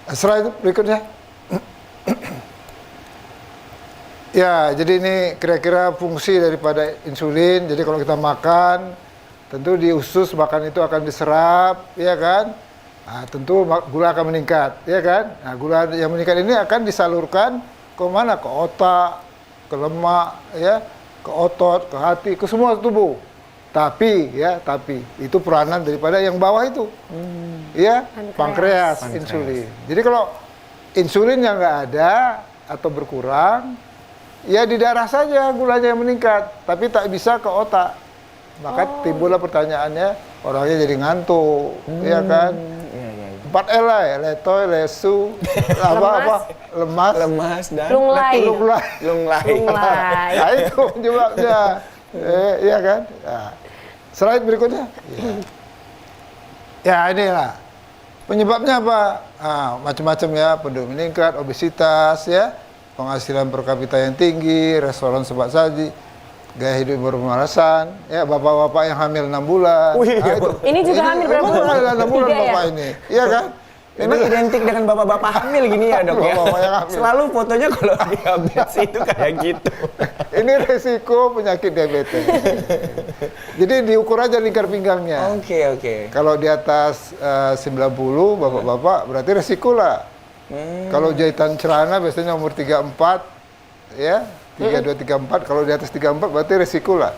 Slide berikutnya. Ya, jadi ini kira-kira fungsi daripada insulin. Jadi kalau kita makan, tentu di usus makan itu akan diserap, ya kan? Nah, tentu gula akan meningkat, ya kan? Nah, gula yang meningkat ini akan disalurkan ke mana? Ke otak, ke lemak, ya, ke otot, ke hati, ke semua tubuh. Tapi itu peranan daripada yang bawah itu, ya, pankreas, insulin. Jadi kalau insulin yang nggak ada atau berkurang, ya di darah saja gulanya yang meningkat, tapi tak bisa ke otak. Maka timbullah pertanyaannya, orangnya jadi ngantuk, ya kan? 4L lah ya, letoy, lesu, lemas dan lunglai. lunglai. Nah, itu penyebabnya, iya kan? Nah, slide berikutnya. Ya inilah penyebabnya apa? Macam-macam ya, penduduk meningkat, obesitas, ya, penghasilan per kapita yang tinggi, restoran sebat saji, gaya hidup berpemalasan, ya, bapak-bapak yang hamil 6 bulan. Ini juga hamil berapa bulan? 6 bulan 3 ya? bapak ini, iya kan? Memang identik dengan bapak-bapak hamil gini ya dok ya. Bapak-bapak yang hamil. Selalu fotonya kalau diabetes itu kayak gitu. Ini resiko penyakit diabetes. Jadi diukur aja lingkar pinggangnya. Oke. Kalau di atas 90 bapak-bapak berarti resiko lah. Kalau jahitan celana biasanya umur 34, ya, 32, 34. Kalau di atas 34 berarti resiko lah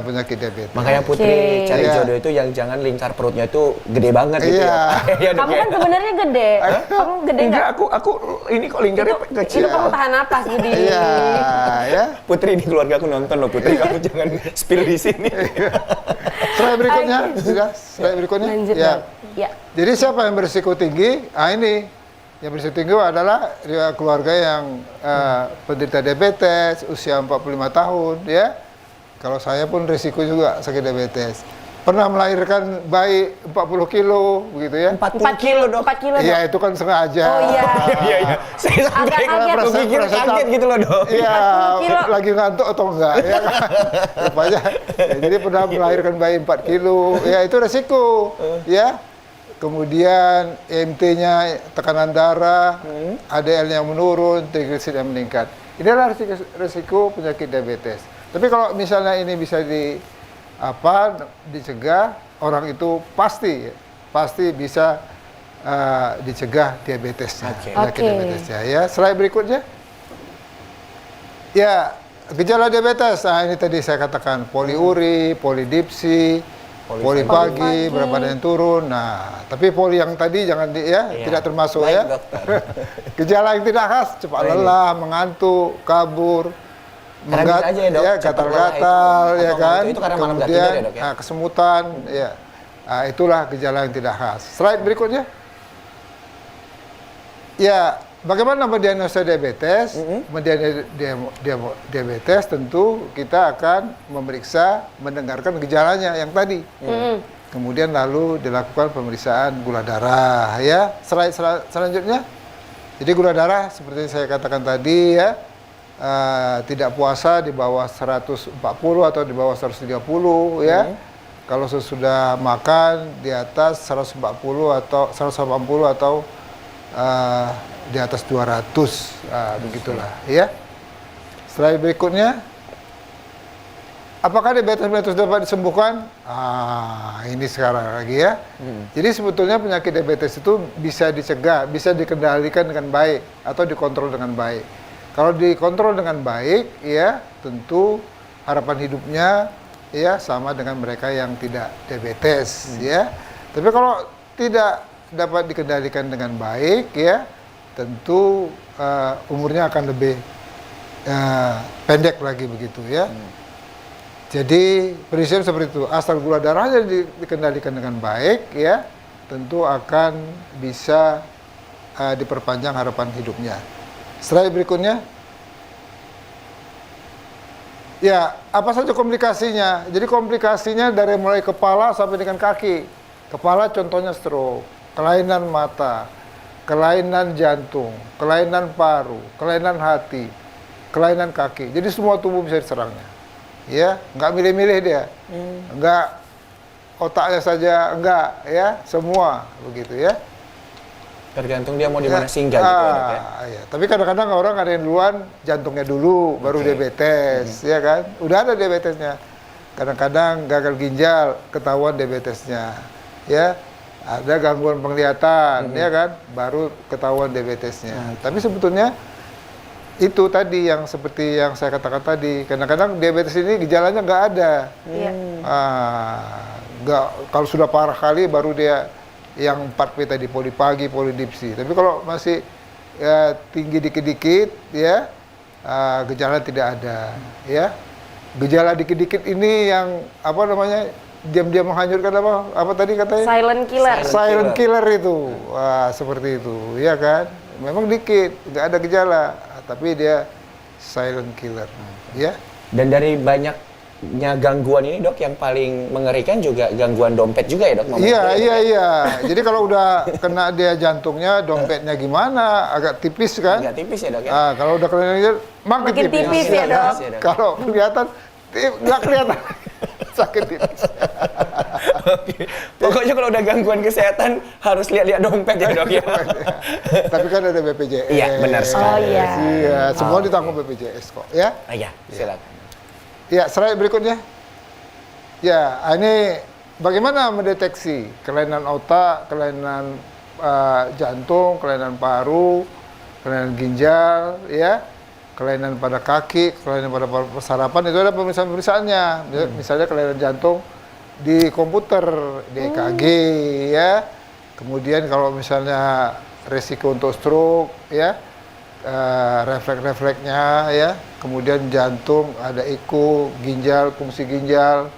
penyakit diabetes. Makanya Putri cari Iya. jodoh itu yang jangan lingkar perutnya itu gede banget gitu Iya. ya. Iya, Dok, Kamu ya? kan sebenarnya gede. Kamu gede Enggak, nggak? aku ini kok lingkarnya kecil. Itu kamu tahan napas, Budi. Iya, ya. Putri di keluarga aku nonton loh Putri, kamu jangan spill di sini. Slide berikutnya, sudah. Slide berikutnya. Lanjut, Ya. Dok. Ya. Jadi siapa yang berisiko tinggi? Ini yang berisiko tinggi adalah keluarga yang penderita diabetes usia 45 tahun, ya. Kalau saya pun risiko juga sakit diabetes. Pernah melahirkan bayi 40 kilo, begitu ya. 40 kilo dok. 4 kilo, Dok. Iya, itu kan sengaja. Oh iya. Iya. Saya sampai Agak kaget. pikir kaget gitu loh dok. Iya, 40 kilo. lagi ngantuk atau enggak, ya kan? Rupanya, ya, jadi pernah melahirkan bayi 4 kilo, ya itu resiko, ya. Kemudian EMT-nya, tekanan darah, ADL-nya menurun, triglycerida yang meningkat. Inilah resiko penyakit diabetes. Tapi kalau misalnya ini bisa dicegah, orang itu pasti bisa dicegah diabetesnya, penyakit diabetesnya. Ya, slide berikutnya. Ya, gejala diabetes. Nah, ini tadi saya katakan poliuri, polidipsi, Poli pagi, berat badan yang turun. Nah, tapi poli yang tadi jangan tidak termasuk Baik, ya. dokter. Gejala yang tidak khas, cepat lelah, mengantuk, kabur, Karena bisa aja ya, Dok, cepat gatal-gatal, lelah itu. ya Atau kan. itu karena malam nggak Kemudian tidur ya, Dok, ya? kesemutan, ya. Nah, itulah gejala yang tidak khas. Slide berikutnya. Ya, bagaimana mendiagnosa diabetes? Diabetes tentu kita akan memeriksa, mendengarkan gejalanya yang tadi. Kemudian lalu dilakukan pemeriksaan gula darah, ya. Selanjutnya, jadi gula darah seperti saya katakan tadi ya, tidak puasa di bawah 140 atau di bawah 130 ya. Kalau sesudah makan di atas 140 atau 180 atau di atas 200, begitulah ya. Slide berikutnya, apakah diabetes dapat disembuhkan? Ini sekarang lagi ya. Jadi sebetulnya penyakit diabetes itu bisa dicegah, bisa dikendalikan dengan baik atau dikontrol dengan baik. Kalau dikontrol dengan baik, ya tentu harapan hidupnya ya sama dengan mereka yang tidak diabetes ya. Tapi kalau tidak dapat dikendalikan dengan baik ya, tentu umurnya akan lebih pendek lagi begitu ya. Jadi prinsip seperti itu, asal gula darahnya dikendalikan dengan baik ya, tentu akan bisa diperpanjang harapan hidupnya. Slide berikutnya. Ya, apa saja komplikasinya? Jadi komplikasinya dari mulai kepala sampai dengan kaki. Kepala contohnya stroke, kelainan mata, kelainan jantung, kelainan paru, kelainan hati, kelainan kaki. Jadi semua tubuh bisa diserangnya. Ya, nggak milih-milih dia. Nggak otaknya saja, enggak ya, semua begitu ya. Tergantung dia mau di mana singgah gitu ya, Dok, ya. Ya. Tapi kadang-kadang orang ada yang duluan jantungnya dulu, baru diabetes, ya kan? Udah ada diabetesnya. Kadang-kadang gagal ginjal, ketahuan diabetesnya, ya. Ada gangguan penglihatan, ya kan? Baru ketahuan diabetesnya. Tapi sebetulnya itu tadi yang seperti yang saya katakan tadi, kadang-kadang diabetes ini gejalanya nggak ada. Kalau sudah parah kali baru dia yang 4P tadi, poli pagi, polidipsi. Tapi kalau masih ya, tinggi dikit-dikit, ya gejala tidak ada, ya. Gejala dikit-dikit ini yang apa namanya, diam-diam menghanyutkan apa tadi katanya? Silent killer. Silent killer itu, wah seperti itu, ya kan? Memang dikit, nggak ada gejala, tapi dia silent killer, ya. Dan dari banyaknya gangguan ini, Dok, yang paling mengerikan juga gangguan dompet juga ya, Dok? Iya. Jadi kalau udah kena dia jantungnya, dompetnya gimana? Agak tipis kan? Agak tipis ya, Dok, ya? Kalau udah kelihatan makin tipis ya, Dok. Kalau kelihatan nggak kelihatan. Sakit tipis. Pokoknya kalau udah gangguan kesehatan harus lihat-lihat dompet ya, Dok, ya. Tapi kan ada BPJS. Iya, benar sekali. Iya, semua ditanggung BPJS kok, ya. Iya, silakan. Ya, slide berikutnya. Ya, ini bagaimana mendeteksi kelainan otak, kelainan jantung, kelainan paru, kelainan ginjal, ya, kelainan pada kaki, kelainan pada persarapan, itu ada pemeriksaan-pemeriksaannya. Misalnya kelainan jantung di komputer, di EKG, ya. Kemudian kalau misalnya resiko untuk stroke, ya, refleks-refleksnya, ya. Kemudian jantung, ada echo, ginjal, fungsi ginjal,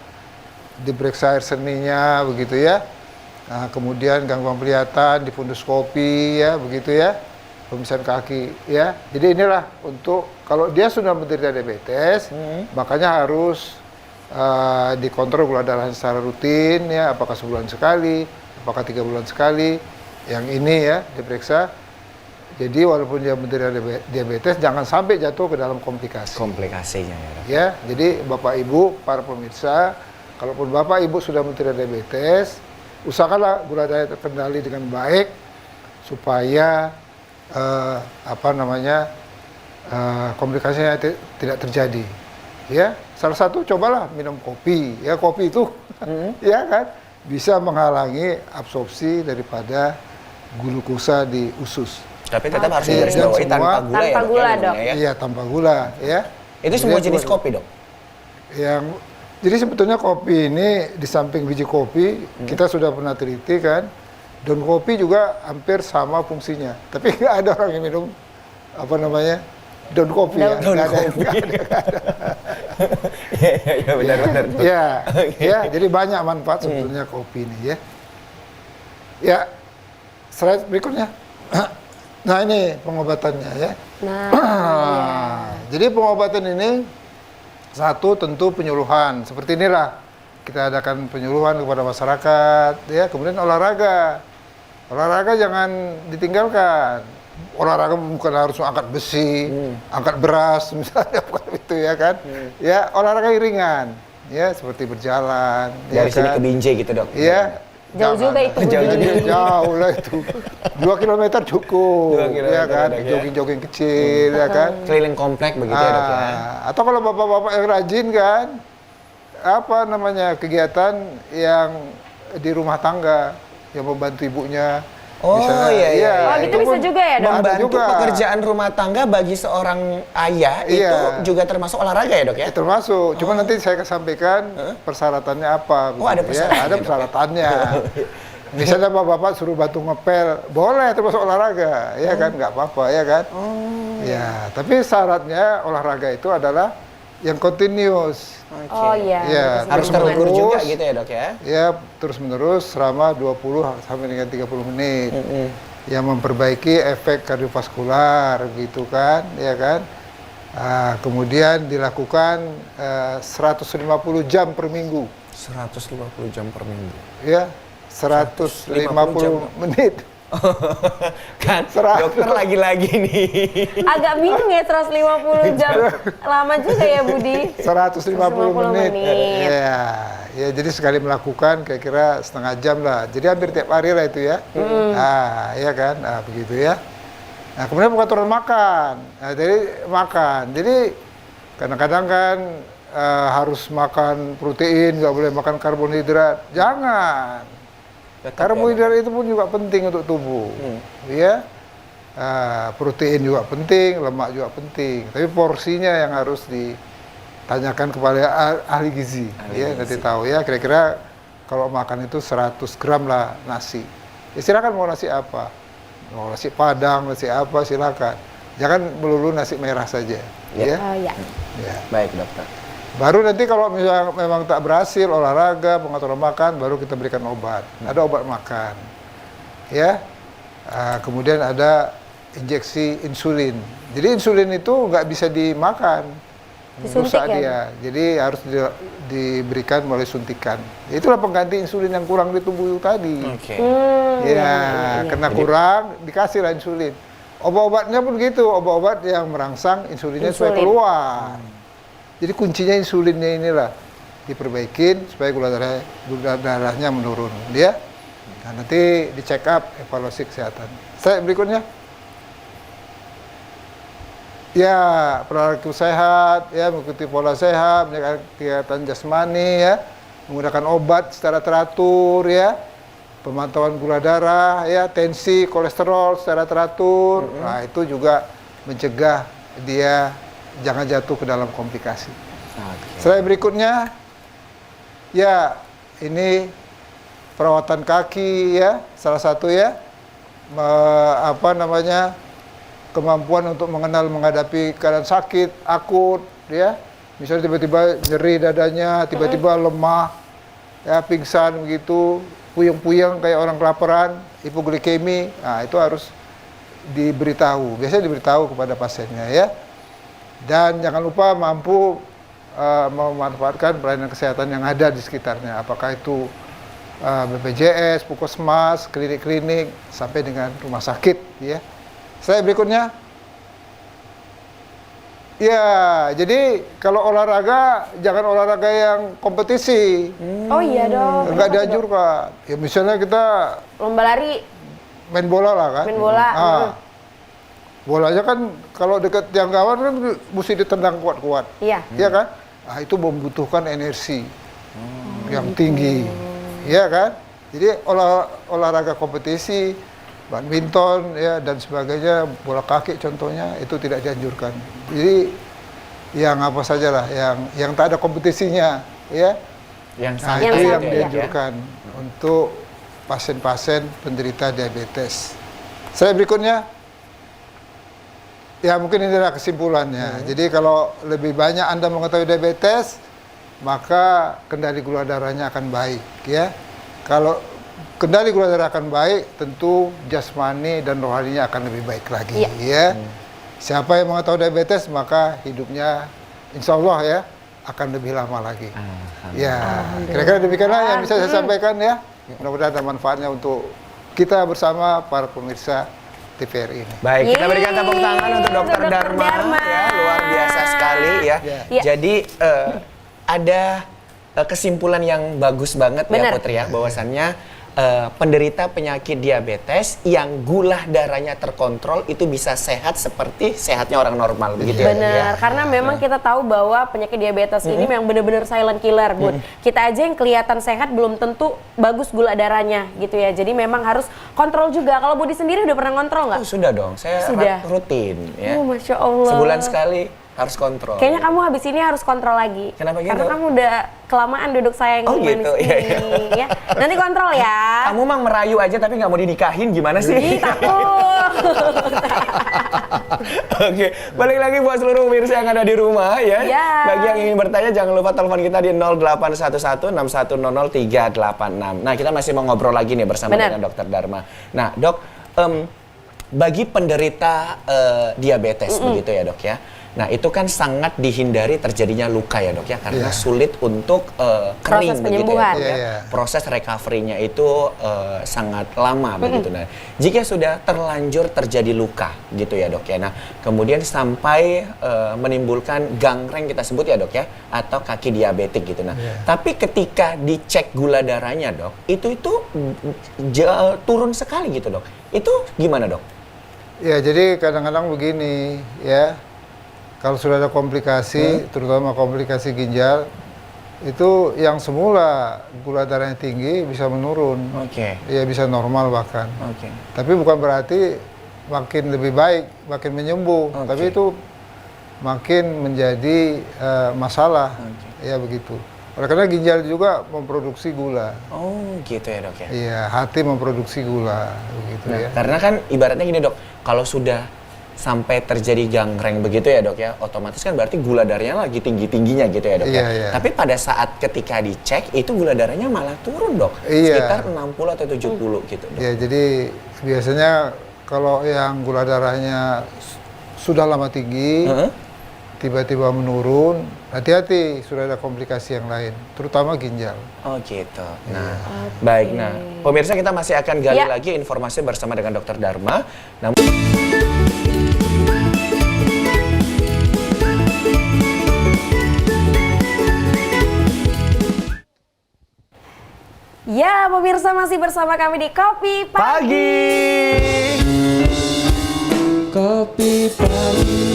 diperiksa air seninya, begitu ya. Nah, kemudian gangguan penglihatan, di funduskopi, ya, begitu ya. Pemeriksaan kaki, ya. Jadi inilah untuk, kalau dia sudah menderita diabetes, makanya harus dikontrol gula darahnya secara rutin, ya. Apakah sebulan sekali, apakah 3 bulan sekali. Yang ini ya, diperiksa. Jadi walaupun dia menderita diabetes, jangan sampai jatuh ke dalam komplikasi. Komplikasinya ya, Dok. Ya, jadi Bapak Ibu, para pemirsa, kalaupun Bapak Ibu sudah menderita diabetes, usahakanlah gula darah terkendali dengan baik supaya komplikasinya tidak terjadi. Ya, salah satu cobalah minum kopi. Ya, kopi itu ya kan bisa menghalangi absorpsi daripada glukosa di usus. Tapi tetap harus Iya, digarisbawahi tanpa semua- gula ya, Tanpa Dok, gula, ya, Dok. ngomongnya, ya? Iya, tanpa gula, ya. Itu semua Jadi jenis coba- kopi, Dok? Yang Jadi sebetulnya kopi ini di samping biji kopi kita sudah pernah teliti kan, daun kopi juga hampir sama fungsinya. Tapi nggak ada orang yang minum apa namanya daun kopi ya. Daun Nggak ada. kopi. Iya benar-benar. Ya, ya. Jadi banyak manfaat sebetulnya kopi ini ya. Ya, slide berikutnya. Nah ini pengobatannya ya. Nah, Jadi pengobatan ini satu tentu penyuluhan seperti inilah kita adakan penyuluhan kepada masyarakat ya, kemudian olahraga jangan ditinggalkan. Olahraga bukan harus angkat besi, angkat beras misalnya, bukan itu ya kan. Ya olahraga yang ringan ya seperti berjalan Dari ya sini kan? ke Binjai gitu dok. Iya. Jauh juga itu, Bu Jauh Didi. Jauh lah itu. 2 kilometer cukup, 2 kilometer ya kan? udah, ya. Jogging-jogging kecil, ya kan? Keliling komplek begitu ya dok ya. Atau kalau bapak-bapak yang rajin kan, apa namanya kegiatan yang di rumah tangga, yang membantu ibunya. Oh, iya. Oh, gitu bisa juga ya, Dok? Ada Membantu juga. pekerjaan rumah tangga bagi seorang ayah Iya. itu juga termasuk olahraga ya dok ya? Termasuk, cuma nanti saya sampaikan persyaratannya apa. Oh, ada begitu ya. persyaratan Ada ya, Dok? persyaratannya. Misalnya bapak-bapak suruh bantu ngepel, boleh termasuk olahraga, ya kan? Nggak apa-apa, ya kan? Ya, tapi syaratnya olahraga itu adalah yang continuous. Oh iya. Iya, betul Harus sekali. terukur Terus. juga gitu ya dok ya? Ya, terus-menerus selama 20 sampai dengan 30 menit. Yang memperbaiki efek kardiovaskular gitu kan, ya kan? Kemudian dilakukan 150 jam per minggu. 150 jam per minggu. Ya, 150 jam. menit. Kan dokter lagi-lagi nih. Agak bingung ya 150 jam. Lama juga ya Budi. 150 menit. menit. Ya, ya jadi sekali melakukan kira-kira setengah jam lah. Jadi hampir tiap hari lah itu ya. Nah, ya kan? Nah, begitu ya. Nah, kemudian pengaturan makan. Nah, jadi makan. Jadi kadang-kadang kan harus makan protein, nggak boleh makan karbohidrat. Jangan. Karbohidrat itu pun juga penting untuk tubuh, ya. Protein juga penting, lemak juga penting. Tapi porsinya yang harus ditanyakan kepada ahli gizi, ya. Nanti tahu ya. Kira-kira kalau makan itu 100 gram lah nasi. Ya, silakan mau nasi apa, mau nasi padang, nasi apa silakan. Jangan melulu nasi merah saja, ya. Oh iya. Ya. Baik dokter. Baru nanti kalau misalnya memang tak berhasil olahraga, pengaturan makan, baru kita berikan obat. Ada obat makan, ya. Kemudian ada injeksi insulin. Jadi insulin itu nggak bisa dimakan, Disuntik rusak ya? dia. Jadi harus diberikan melalui suntikan. Itulah pengganti insulin yang kurang di tubuh tadi. Oke. Ya, karena kurang dikasihlah insulin. Obat-obatnya pun gitu, obat-obat yang merangsang insulinnya supaya Insulin. keluar. Jadi kuncinya insulinnya inilah diperbaikin supaya gula darahnya menurun, ya. Nah, nanti dicek up evaluasi kesehatan. Saya berikutnya. Ya, pola hidup sehat, ya, mengikuti pola sehat, menjaga kegiatan jasmani, ya, menggunakan obat secara teratur, ya, pemantauan gula darah, ya, tensi, kolesterol secara teratur. Nah, itu juga mencegah dia jangan jatuh ke dalam komplikasi. Slide berikutnya, ya, ini perawatan kaki, ya, salah satu ya, kemampuan untuk menghadapi keadaan sakit akut, ya, misalnya tiba-tiba nyeri dadanya, tiba-tiba lemah, ya, pingsan begitu, puyeng-puyeng kayak orang kelaparan, hipoglikemi, nah itu harus diberitahu, biasanya diberitahu kepada pasiennya, ya. Dan jangan lupa mampu memanfaatkan pelayanan kesehatan yang ada di sekitarnya. Apakah itu BPJS, Puskesmas, klinik-klinik, sampai dengan rumah sakit. Ya. Slide berikutnya. Ya, jadi kalau olahraga, jangan olahraga yang kompetisi. Oh iya dong. Enggak dianjurkan. Ya misalnya kita Lomba lari, main bola lah kan. main bola. Bolanya kan kalau dekat tiang gawang kan mesti ditendang kuat-kuat. Iya. Iya kan? Nah, itu membutuhkan energi yang tinggi. Iya kan? Jadi olahraga kompetisi, badminton ya dan sebagainya, bola kaki contohnya itu tidak dianjurkan. Jadi yang apa saja lah yang tak ada kompetisinya. ya. Yang Nah, santai itu itu yang ya, Dok, ya. dianjurkan untuk pasien-pasien penderita diabetes. Saya berikutnya, ya mungkin ini adalah kesimpulannya. Jadi kalau lebih banyak Anda mengetahui diabetes, maka kendali gula darahnya akan baik, ya. Kalau kendali gula darah akan baik, tentu jasmani dan rohaninya akan lebih baik lagi, ya. Siapa yang mengetahui diabetes, maka hidupnya insya Allah ya akan lebih lama lagi. Ya, kira-kira demikianlah yang bisa saya sampaikan ya. Mudah-mudahan ada manfaatnya untuk kita bersama para pemirsa TVRI ini. Baik, kita berikan tepuk tangan untuk Dokter Dr. Dharma. Dharma. Ya, luar biasa sekali ya. Ya. Jadi ada kesimpulan yang bagus banget ya Benar. Putri ya, bahwasannya penderita penyakit diabetes yang gula darahnya terkontrol itu bisa sehat seperti sehatnya orang normal begitu ya. Benar, karena memang kita tahu bahwa penyakit diabetes ini memang benar-benar silent killer, Bun. Kita aja yang kelihatan sehat belum tentu bagus gula darahnya gitu ya. Jadi memang harus kontrol juga. Kalau Budi sendiri udah pernah kontrol nggak? Oh, sudah dong, saya Sudah. rutin ya. Oh, Masya Allah. Sebulan sekali harus kontrol. Kayaknya kamu habis ini harus kontrol lagi. Kenapa gitu? Karena kamu udah kelamaan duduk sayang Oh, manis gitu. Iya, iya. ini, ya. Nanti kontrol ya. Kamu mah merayu aja tapi nggak mau dinikahin gimana sih? Ih, takut. Oke, balik lagi buat seluruh pemirsa yang ada di rumah ya. Ya. Bagi yang ingin bertanya jangan lupa telepon kita di 081161000386. Nah, kita masih mau ngobrol lagi nih bersama Benar. dengan Dokter Dharma. Nah, Dok, bagi penderita diabetes begitu ya, Dok ya. Nah, itu kan sangat dihindari terjadinya luka ya, Dok ya, karena sulit untuk kering Proses begitu penyembuhan. ya, Dok ya. Iya. Proses recovery-nya itu sangat lama begitu. Nah, jika sudah terlanjur terjadi luka gitu ya, Dok ya. Nah, kemudian sampai menimbulkan gangreng kita sebut ya, Dok ya, atau kaki diabetik gitu. Nah, tapi ketika dicek gula darahnya, Dok, itu turun sekali gitu, Dok. Itu gimana, Dok? Ya, jadi kadang-kadang begini ya. Kalau sudah ada komplikasi, terutama komplikasi ginjal, itu yang semula gula darahnya tinggi bisa menurun. Oke. Ya bisa normal bahkan. Oke. Tapi bukan berarti makin lebih baik, makin menyembuh. Oke. Tapi itu makin menjadi masalah. Ya begitu. Oleh karena ginjal juga memproduksi gula. Oh, gitu ya, Dok ya. Iya, hati memproduksi gula, begitu Nah, ya. karena kan ibaratnya gini, Dok, kalau sudah sampai terjadi gangreng begitu ya, Dok ya, otomatis kan berarti gula darahnya lagi tinggi-tingginya gitu ya, Dok ya. Iya, iya. Tapi pada saat ketika dicek itu gula darahnya malah turun, Dok. Iya. Sekitar 60 atau 70 gitu, Dok. Ya, jadi biasanya kalau yang gula darahnya sudah lama tinggi, tiba-tiba menurun, hati-hati sudah ada komplikasi yang lain, terutama ginjal. Oh gitu. Nah, baik. Nah, pemirsa kita masih akan gali Ya. lagi informasi bersama dengan Dokter Dharma. Namun Ya, pemirsa masih bersama kami di Kopi pagi. Kopi pagi.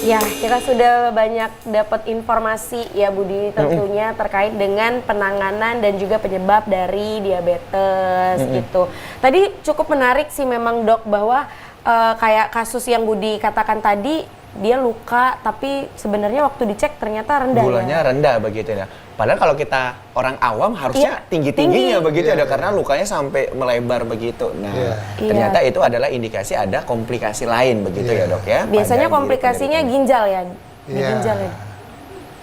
Ya, kita sudah banyak dapat informasi ya Budi tentunya terkait dengan penanganan dan juga penyebab dari diabetes gitu. Tadi cukup menarik sih memang Dok bahwa kayak kasus yang Budi katakan tadi dia luka tapi sebenarnya waktu dicek ternyata rendah. Gulanya ya. rendah begitu ya. Padahal kalau kita orang awam harusnya Iya, tinggi-tingginya tinggi. begitu ya, karena lukanya sampai melebar begitu. Nah, Iya. ternyata itu adalah indikasi ada komplikasi lain begitu ya, Dok ya. Biasanya pada diri komplikasinya penderita. ginjal ya. Di Iya. ginjal ya.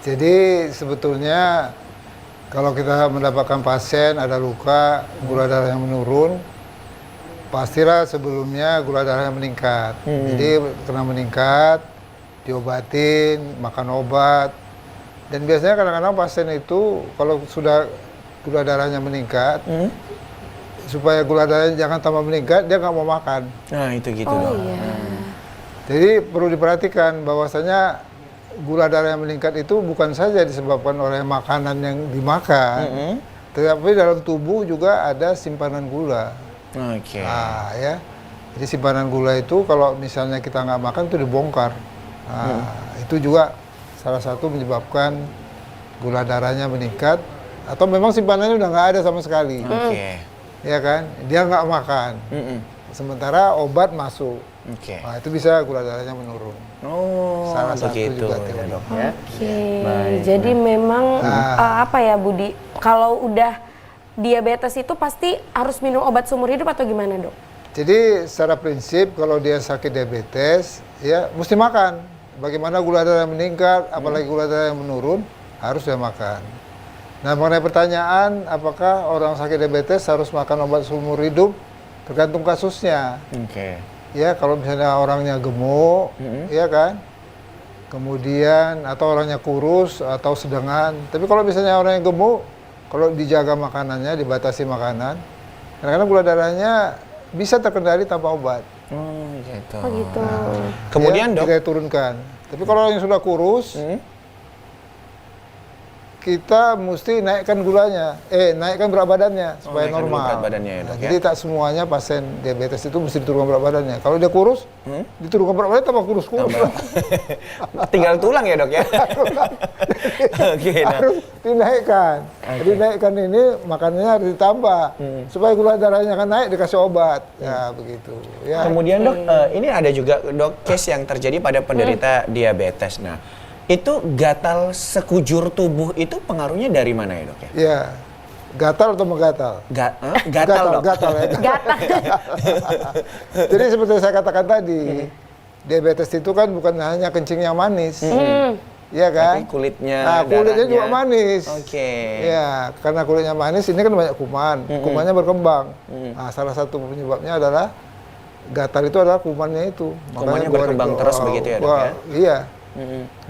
Jadi sebetulnya kalau kita mendapatkan pasien ada luka, gula darah yang menurun, pastilah sebelumnya gula darahnya meningkat. Jadi kena meningkat, diobatin, makan obat. Dan biasanya kadang-kadang pasien itu kalau sudah gula darahnya meningkat, supaya gula darahnya jangan tambah meningkat, dia nggak mau makan. Nah, itu gitu, Oh Dok. iya. Jadi perlu diperhatikan bahwasanya gula darah yang meningkat itu bukan saja disebabkan oleh makanan yang dimakan, tetapi dalam tubuh juga ada simpanan gula. Oke. Nah, ya. Jadi simpanan gula itu kalau misalnya kita nggak makan itu dibongkar. Nah, itu juga salah satu menyebabkan gula darahnya meningkat atau memang simpanannya udah nggak ada sama sekali. Oke. Ya kan? Dia nggak makan. Sementara obat masuk. Oke. Nah, itu bisa gula darahnya menurun. Oh, Salah satu begitu juga ya, teori. Dok ya. Oke, Baik, jadi memang Nah. apa ya Budi? Kalau udah diabetes itu pasti harus minum obat seumur hidup atau gimana dok? Jadi secara prinsip kalau dia sakit diabetes, ya mesti makan. Bagaimana gula darah meningkat, apalagi gula darah yang menurun, harus dia makan. Nah, mengenai pertanyaan apakah orang sakit diabetes harus makan obat seumur hidup, tergantung kasusnya. Oke. Ya, kalau misalnya orangnya gemuk, ya kan? Kemudian atau orangnya kurus atau sedengan. Tapi kalau misalnya orangnya gemuk, kalau dijaga makanannya, dibatasi makanan, kadang-kadang gula darahnya bisa terkendali tanpa obat. Oh, gitu. Oh gitu. Kemudian, Ya, Dok, kita turunkan. Tapi kalau yang sudah kurus, kita mesti naikkan gulanya, naikkan berat badannya supaya naikkan dulu normal. berat badannya ya, Dok, ya? Jadi tak semuanya pasien diabetes itu mesti diturunkan berat badannya. Kalau dia kurus, diturunkan berat badannya tambah kurus. tinggal tulang ya, Dok ya. Oke, nah. Harus dinaikkan. Jadi naikkan ini makanannya harus ditambah supaya gula darahnya akan naik dikasih obat. Ya begitu. Ya. Kemudian, Dok, ini ada juga, Dok, case yang terjadi pada penderita diabetes. Nah, itu gatal sekujur tubuh itu pengaruhnya dari mana ya, Dok ya? Ya. Gatal atau menggatal? Gatal, Dok. Gatal ya. Gatal. Jadi seperti saya katakan tadi, diabetes itu kan bukan hanya kencing yang manis. Iya kan? Tapi kulitnya, Nah, kulitnya juga darahnya. manis. Oke. Ya, karena kulitnya manis ini kan banyak kuman. Kumannya berkembang. Nah, salah satu penyebabnya adalah gatal itu adalah kumannya itu. Kumannya gua berkembang terus begitu ya, Dok, ya? Iya.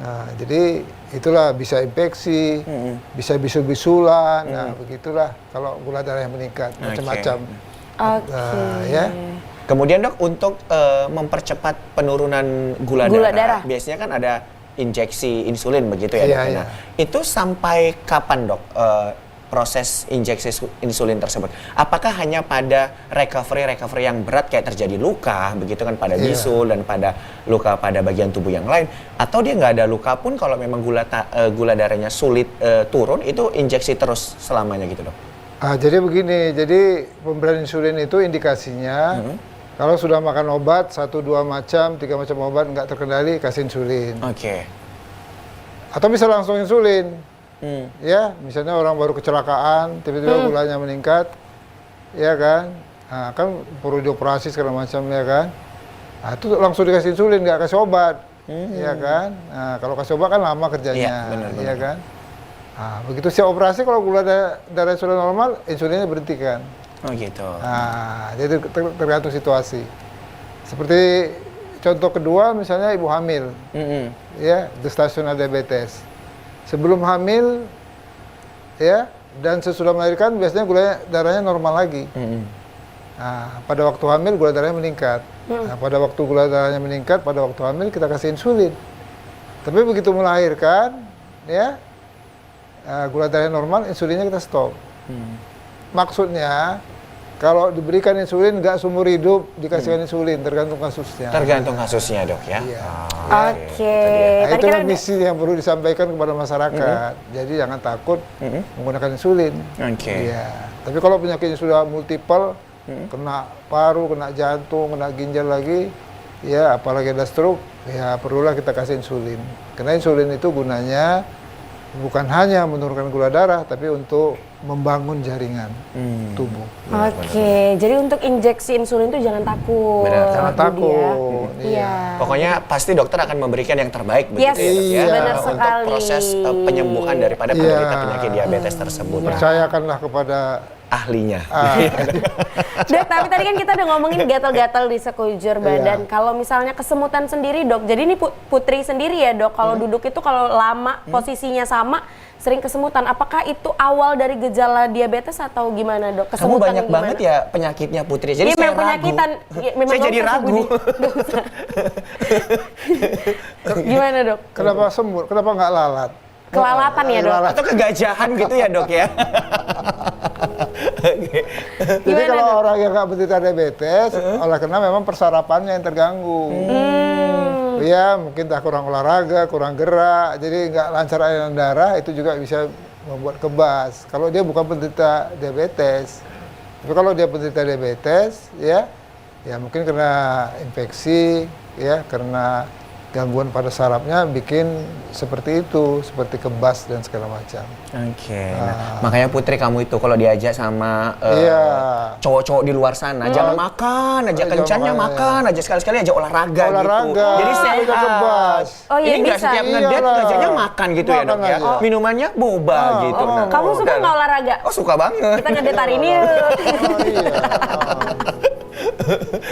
Nah, jadi itulah bisa infeksi, bisa bisul-bisulan. Nah, begitulah kalau gula darah yang meningkat, macam-macam. Oke. Nah, ya. Kemudian, Dok, untuk mempercepat penurunan gula Gula darah, darah. biasanya kan ada injeksi insulin begitu ya, Iya, Dok? iya. Nah, itu sampai kapan, Dok, proses injeksi insulin tersebut? Apakah hanya pada recovery yang berat kayak terjadi luka, begitu kan pada Iya. bisul dan pada luka pada bagian tubuh yang lain? Atau dia nggak ada luka pun kalau memang gula darahnya sulit turun, itu injeksi terus selamanya gitu, Dok? Jadi begini, jadi pemberian insulin itu indikasinya kalau sudah makan obat 1, 2 macam, 3 macam obat nggak terkendali, kasih insulin. Oke. Atau bisa langsung insulin. Ya, misalnya orang baru kecelakaan, tiba-tiba gulanya meningkat, ya kan? Nah, kan perlu dioperasi segala macam, ya kan? Nah, itu langsung dikasih insulin, nggak kasih obat, ya kan? Nah, kalau kasih obat kan lama kerjanya, Iya, benar. ya kan? Nah, begitu siap operasi, kalau gula darah sudah normal, insulinnya berhentikan. Oh gitu. Nah, jadi tergantung situasi. Seperti contoh kedua, misalnya ibu hamil, ya, gestasional diabetes. Sebelum hamil, ya, dan sesudah melahirkan biasanya gula darahnya normal lagi. Nah, pada waktu hamil gula darahnya meningkat. Nah, pada waktu gula darahnya meningkat, pada waktu hamil kita kasih insulin. Tapi begitu melahirkan, ya, gula darahnya normal, insulinnya kita stop. Maksudnya, kalau diberikan insulin nggak seumur hidup dikasihkan insulin, tergantung kasusnya. Tergantung kasusnya, Dok ya. Iya. Oke. Nah, Tadi itulah kan misi yang perlu disampaikan kepada masyarakat. Jadi jangan takut menggunakan insulin. Oke. Iya. Tapi kalau penyakitnya sudah multiple, kena paru, kena jantung, kena ginjal lagi, ya apalagi ada stroke, ya perlulah kita kasih insulin. Karena insulin itu gunanya bukan hanya menurunkan gula darah, tapi untuk membangun jaringan tubuh. Oke, jadi untuk injeksi insulin itu jangan takut. Benar, jangan Budi, takut. Ya. Iya. Pokoknya pasti dokter akan memberikan yang terbaik Yes, begitu ya, Dok ya. benar Untuk sekali. proses penyembuhan daripada Iya. penderita penyakit diabetes tersebut. Percayakanlah kepada Ahlinya. Dok, tapi tadi kan kita udah ngomongin gatal-gatal di sekujur badan. Kalau misalnya kesemutan sendiri, Dok. Jadi ini Putri sendiri ya, Dok. Kalau duduk itu kalau lama posisinya sama, sering kesemutan. Apakah itu awal dari gejala diabetes atau gimana, Dok? Kamu Kesemutan banyak gimana? banget ya penyakitnya Putri. Jadi Iya, saya memang penyakitan. ragu. Ya, memang Saya nggak jadi usah, ragu. Budi. Nggak usah. Gimana, Dok? kenapa sembuh, kenapa nggak lalat? Kelalatan ya, Dok? Atau kegajahan gitu ya, Dok ya. Jadi Gimana, kalau Dok? orang yang nggak menderita diabetes, oleh karena memang persarapannya yang terganggu. Ya, mungkin tak kurang olahraga, kurang gerak, jadi nggak lancar aliran darah, itu juga bisa membuat kebas. Kalau dia bukan penderita diabetes, tapi kalau dia penderita diabetes, ya Ya mungkin karena infeksi, ya karena gangguan pada sarafnya bikin seperti itu, seperti kebas dan segala macam. Oke. Nah, makanya Putri kamu itu kalau diajak sama Iya. cowok-cowok di luar sana, jangan makan aja, Jangan kencannya makan aja, sekali-sekali aja olahraga, Olahraga, gitu. Jadi sehat. biar kebas. Oh iya, Ini nggak bisa. setiap ngedate Iyalah. ngajaknya makan gitu ya dok Makan ya. aja. Minumannya boba gitu. Nah, Kamu suka udah. nggak olahraga? Oh suka banget. Kita ngedate hari ini yuk. Oh iya.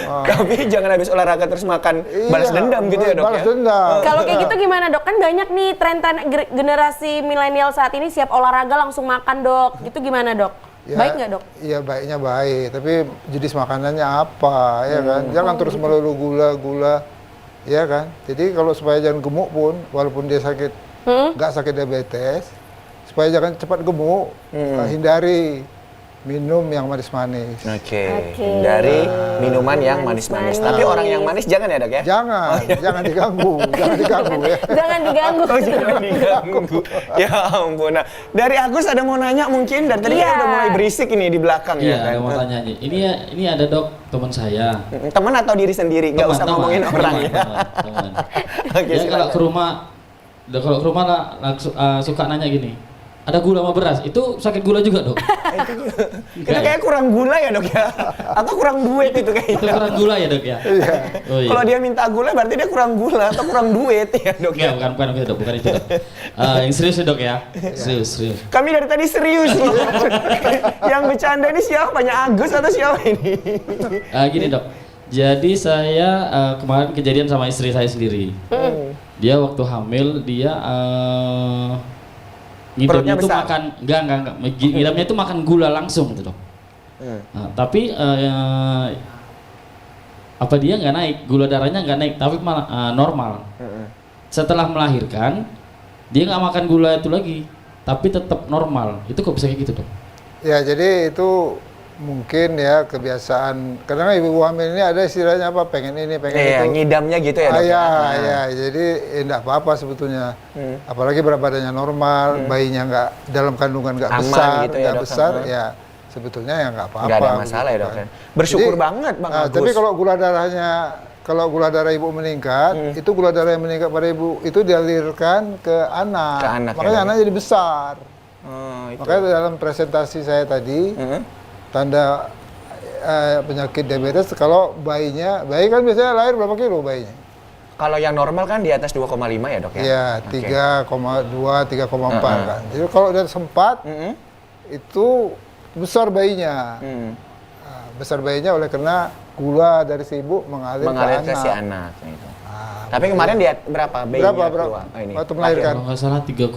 Tapi jangan habis olahraga terus makan balas Iya, dendam gitu ya dok balas ya. dendam. Kalau kayak gitu gimana dok? Kan banyak nih tren-tren generasi milenial saat ini siap olahraga langsung makan dok. Gitu gimana dok? Ya, Baik nggak dok? Iya baiknya baik, tapi jenis makanannya apa, ya kan? Jangan terus melulu gula-gula, ya kan? Jadi kalau supaya jangan gemuk pun, walaupun dia sakit, nggak sakit diabetes, supaya jangan cepat gemuk, hindari minum yang manis-manis. Oke. Oke. Dari minuman yang manis-manis. Tapi orang yang manis jangan ya dok ya. Jangan, jangan diganggu, jangan diganggu ya. Jangan diganggu. Oh, jangan diganggu. Ya ampun. Nah, dari Agus ada mau nanya mungkin dari tadi Iya. udah mulai berisik ini di belakang Iya, ya kan. ada mau tanya aja. Ini ada dok teman saya. Teman atau diri sendiri, nggak usah ngomongin orang ya. Teman. Oke, Dia kalau silakan. ke rumah lah, langsung suka nanya gini. Ada gula sama beras, itu sakit gula juga dok? Itu kayak kurang gula ya dok ya? Atau kurang duit itu Itu kayaknya? kurang gula ya dok ya? Iya. Oh iya. Kalau dia minta gula berarti dia kurang gula atau kurang duit ya dok ya? Enggak, bukan itu dok, bukan itu dok. Yang serius ya dok ya? Serius. Kami dari tadi serius loh. Yang bercanda ini siapanya? Agus atau siapa ini? Gini dok, jadi saya kemarin kejadian sama istri saya sendiri. Dia waktu hamil, dia Perutnya ngidamnya itu besar? makan, enggak, ngidamnya itu makan gula langsung gitu dok. Nah, tapi apa dia nggak naik, gula darahnya nggak naik, tapi malah normal. Setelah melahirkan, dia nggak makan gula itu lagi, tapi tetap normal. Itu kok bisa kayak gitu dok? Ya jadi itu mungkin ya kebiasaan, karena ibu hamil ini ada istilahnya apa, pengen ini, pengen Iya, itu. ngidamnya gitu ya dok? Ya, jadi enggak apa-apa sebetulnya. Apalagi berat badannya normal, bayinya nggak dalam kandungan nggak Aman besar, gitu ya, nggak dok? besar, ya sebetulnya ya nggak apa-apa. Nggak ada masalah ya gitu dok kan. ya? Bersyukur Jadi, banget Bang Agus. Tapi kalau gula darah ibu meningkat, itu gula darah yang meningkat pada ibu itu dialirkan ke anak. Ke anak, Makanya ya, anak jadi besar. Oh, itu. Makanya dalam presentasi saya tadi, tanda penyakit diabetes kalau bayi kan biasanya lahir berapa kilo bayinya? Kalau yang normal kan di atas 2,5 ya dok ya? Iya, Oke. 3,2, 3,4 kan. Jadi kalau udah sempat, itu besar bayinya. Nah, besar bayinya oleh karena gula dari si ibu mengalir Mengalir ke ke si anak. anak. Gitu. Ah, Tapi kemarin dia berapa bayinya Berapa? keluar? Oh, ini. Waktu melahirkan. Kalau nggak salah 3,2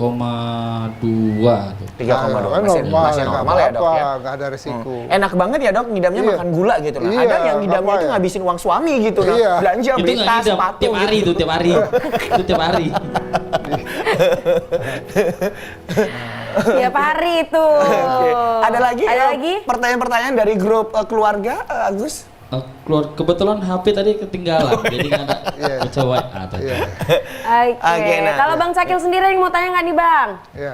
tuh. 3,2 kan normal, masih ya, nggak normal ya dok apa-apa, ya? nggak ada resiko. Enak banget ya dok, ngidamnya Iya. makan gula gitu lah. Iya, Ada yang ngidamnya apa itu ya? ngabisin uang suami gitu lah. Iya. Belanja, Itu beli nggak tas, ngidam, sepatu tiap hari gitu. itu tiap hari. Itu tiap hari. Tiap hari itu. Oke. Ada lagi? Ada lagi? Pertanyaan-pertanyaan dari grup keluarga, Agus? Kebetulan HP tadi ketinggalan, jadi nggak ada Iya. baca WA tadi. Iya, Oke. nah. Kalau Bang Cakil sendiri yang mau tanya nggak nih Bang? iya.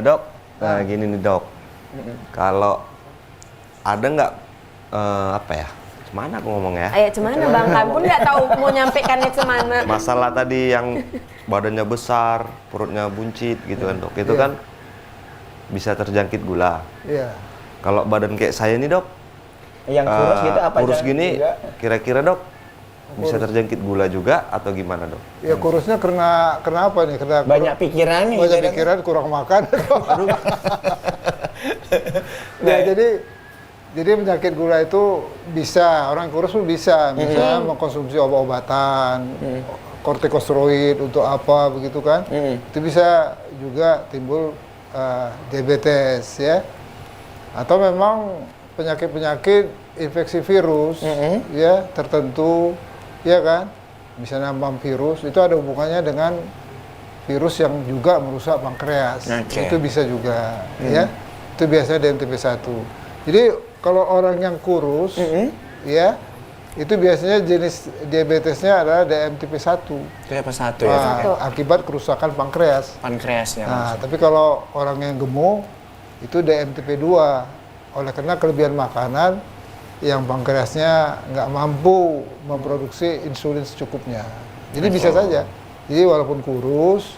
Dok, gini nih dok. Kalau ada nggak apa ya? Mana aku ngomongnya? Ayo cemana Bang? Kamu pun nggak tahu mau nyampaikannya cemana. Masalah tadi yang badannya besar, perutnya buncit gitu kan dok. Itu Iya. kan bisa terjangkit gula. Iya. Kalau badan kayak saya nih dok, Yang kurus gitu apa? kurus jangan gini, juga? kira-kira dok bisa terjangkit gula juga atau gimana dok? Ya kurusnya karena apa nih? Karena Banyak pikiran nih. banyak gitu, Dok. pikiran, kurang makan. Ya, jadi penyakit gula itu bisa, orang kurus pun bisa, misalnya mengkonsumsi obat-obatan, kortikosteroid untuk apa begitu kan, itu bisa juga timbul diabetes ya, atau memang penyakit-penyakit infeksi virus ya tertentu ya kan, misalnya demam virus itu ada hubungannya dengan virus yang juga merusak pankreas. Oke. Itu bisa juga ya. Itu biasanya DMTP1. Jadi kalau orang yang kurus ya itu biasanya jenis diabetesnya adalah DMTP1. Itu apa satu ya? Dok, ya? Akibat kerusakan pankreas. Pankreasnya. Nah, tapi kalau orang yang gemuk itu DMTP2. Oleh karena kelebihan makanan yang pankreasnya nggak mampu memproduksi insulin secukupnya. Jadi bisa saja. Jadi walaupun kurus,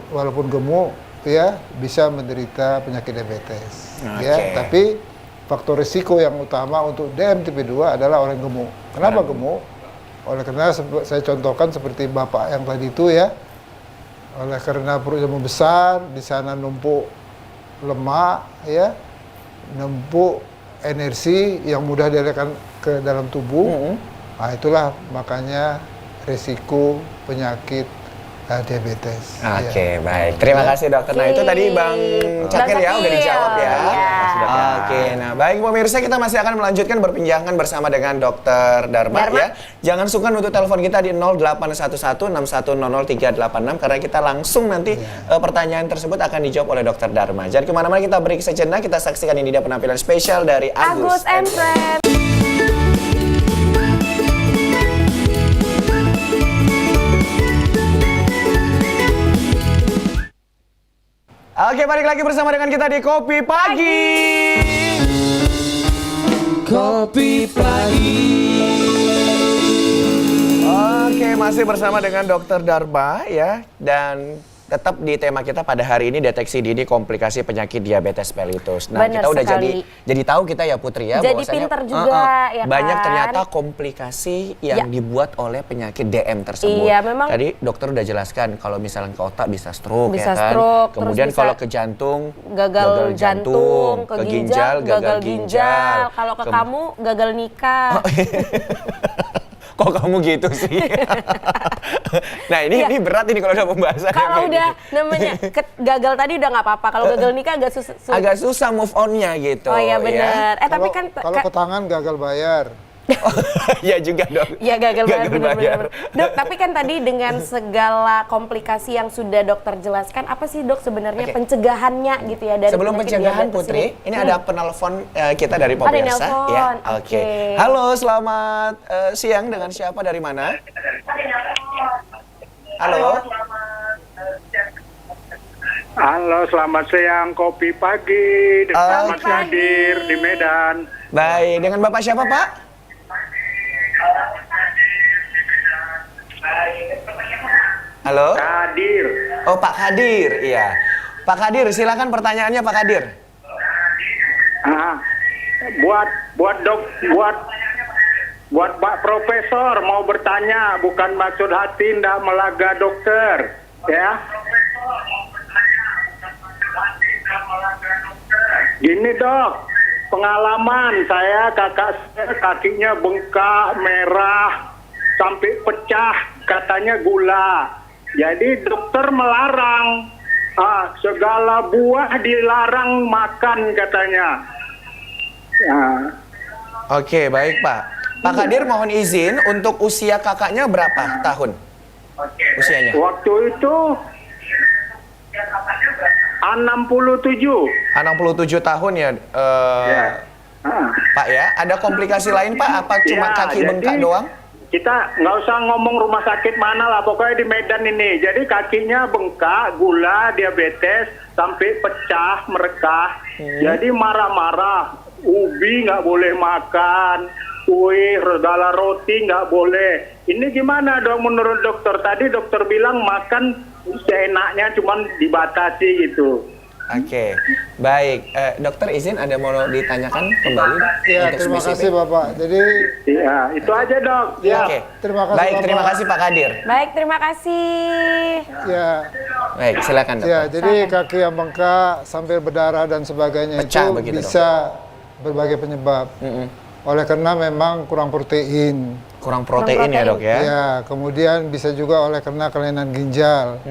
walaupun gemuk, ya bisa menderita penyakit diabetes. Ya, tapi faktor risiko yang utama untuk DM tipe 2 adalah orang gemuk. Kenapa gemuk? Oleh karena saya contohkan seperti bapak yang tadi itu ya, oleh karena perutnya membesar, di sana numpuk lemak, ya, numpuk energi yang mudah dialirkan ke dalam tubuh. Nah, itulah makanya risiko penyakit diabetes. Oke, baik. Terima kasih dokter. Nah, itu tadi Bang Cakil ya udah dijawab ya. Oke, nah baik pemirsa, kita masih akan melanjutkan berbincangan bersama dengan Dokter Dharma ya. Jangan sungkan untuk telepon kita di 0811 6100 386 karena kita langsung nanti pertanyaan tersebut akan dijawab oleh Dokter Dharma. Jangan kemana-mana, kita break sejenak, kita saksikan ini dia penampilan spesial dari Agus and Friends. Oke, balik lagi bersama dengan kita di Kopi Pagi. Kopi Pagi. Oke, masih bersama dengan Dokter Dharma ya, dan tetap di tema kita pada hari ini deteksi dini komplikasi penyakit diabetes mellitus. Nah, Bener kita udah sekali. jadi tahu kita ya Putri ya, Jadi bahwasanya, pinter juga ya kan. banyak ternyata komplikasi yang dibuat oleh penyakit DM tersebut. Iya, memang. Tadi dokter udah jelaskan kalau misalnya ke otak bisa stroke Bisa ya kan. stroke, Kemudian terus bisa kalau ke jantung gagal jantung, ke ginjal gagal ginjal. Kalau ke kamu gagal nikah. Kok kamu gitu sih? Nah ini berat ini kalau udah pembahasan. Kalau udah namanya gagal tadi udah nggak apa-apa. Kalau gagal nikah agak susah. Agak susah move on-nya gitu. Oh iya benar. Tapi kan kalau ke tangan gagal bayar. Ya juga dong. Ya gagal bayar. Dok, tapi kan tadi dengan segala komplikasi yang sudah dokter jelaskan, apa sih dok sebenarnya pencegahannya gitu ya dari Sebelum penyakit pencegahan diabetes Putri, ini ada penelpon kita dari pemirsa nelpon. ya. Oke. Halo, selamat siang, dengan siapa dari mana? Halo. Halo, selamat siang, Kopi Pagi. Selamat hadir di Medan. Baik, dengan Bapak siapa, Pak? Halo? Hadir. Oh, Pak Kadir, iya. Pak Kadir, silakan pertanyaannya Pak Kadir. Buat Pak Profesor mau bertanya, bukan maksud hati ndak melaga dokter, ya. Gini dok, pengalaman saya, kakak saya kakinya bengkak, merah, sampai pecah, katanya gula. Jadi dokter melarang, segala buah dilarang makan katanya. Oke, baik Pak. Pak Kadir mohon izin, untuk usia kakaknya berapa tahun usianya? Waktu itu 67. 67 tahun ya, Pak ya. Ada komplikasi lain Pak? Apa cuma kaki bengkak doang? Kita nggak usah ngomong rumah sakit mana lah, pokoknya di Medan ini. Jadi kakinya bengkak, gula, diabetes, sampai pecah, merekah. Jadi marah-marah, ubi nggak boleh makan, kue, segala roti nggak boleh. Ini gimana dong menurut dokter? Tadi dokter bilang makan seenaknya, cuman dibatasi gitu. Oke, baik. Dokter izin ada mau ditanyakan kembali? Ya, untuk terima spesifik? kasih Bapak. Jadi Iya, itu aja dok. ya, Oke. terima kasih Baik, Bapak. terima kasih Pak Kadir. Baik, terima kasih. Ya, Baik, silakan dokter. ya, jadi kaki yang bengkak sampai berdarah dan sebagainya Pecah itu begitu, bisa berbagai penyebab. Oleh karena memang kurang protein. Kurang protein ya dok ya? Ya, kemudian bisa juga oleh karena kelainan ginjal.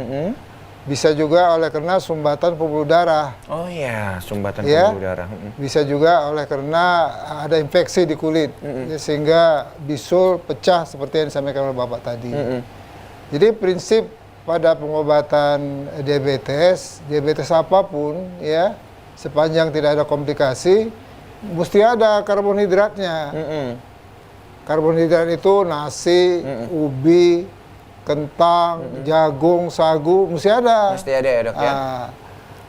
Bisa juga oleh karena sumbatan pembuluh darah. Oh iya, sumbatan Ya. pembuluh darah. Bisa juga oleh karena ada infeksi di kulit, ya, sehingga bisul pecah seperti yang disampaikan oleh Bapak tadi. Jadi prinsip pada pengobatan diabetes apapun ya, sepanjang tidak ada komplikasi, mesti ada karbohidratnya. Karbohidrat itu nasi, ubi, kentang, jagung, sagu, mesti ada. Mesti ada ya dok ya?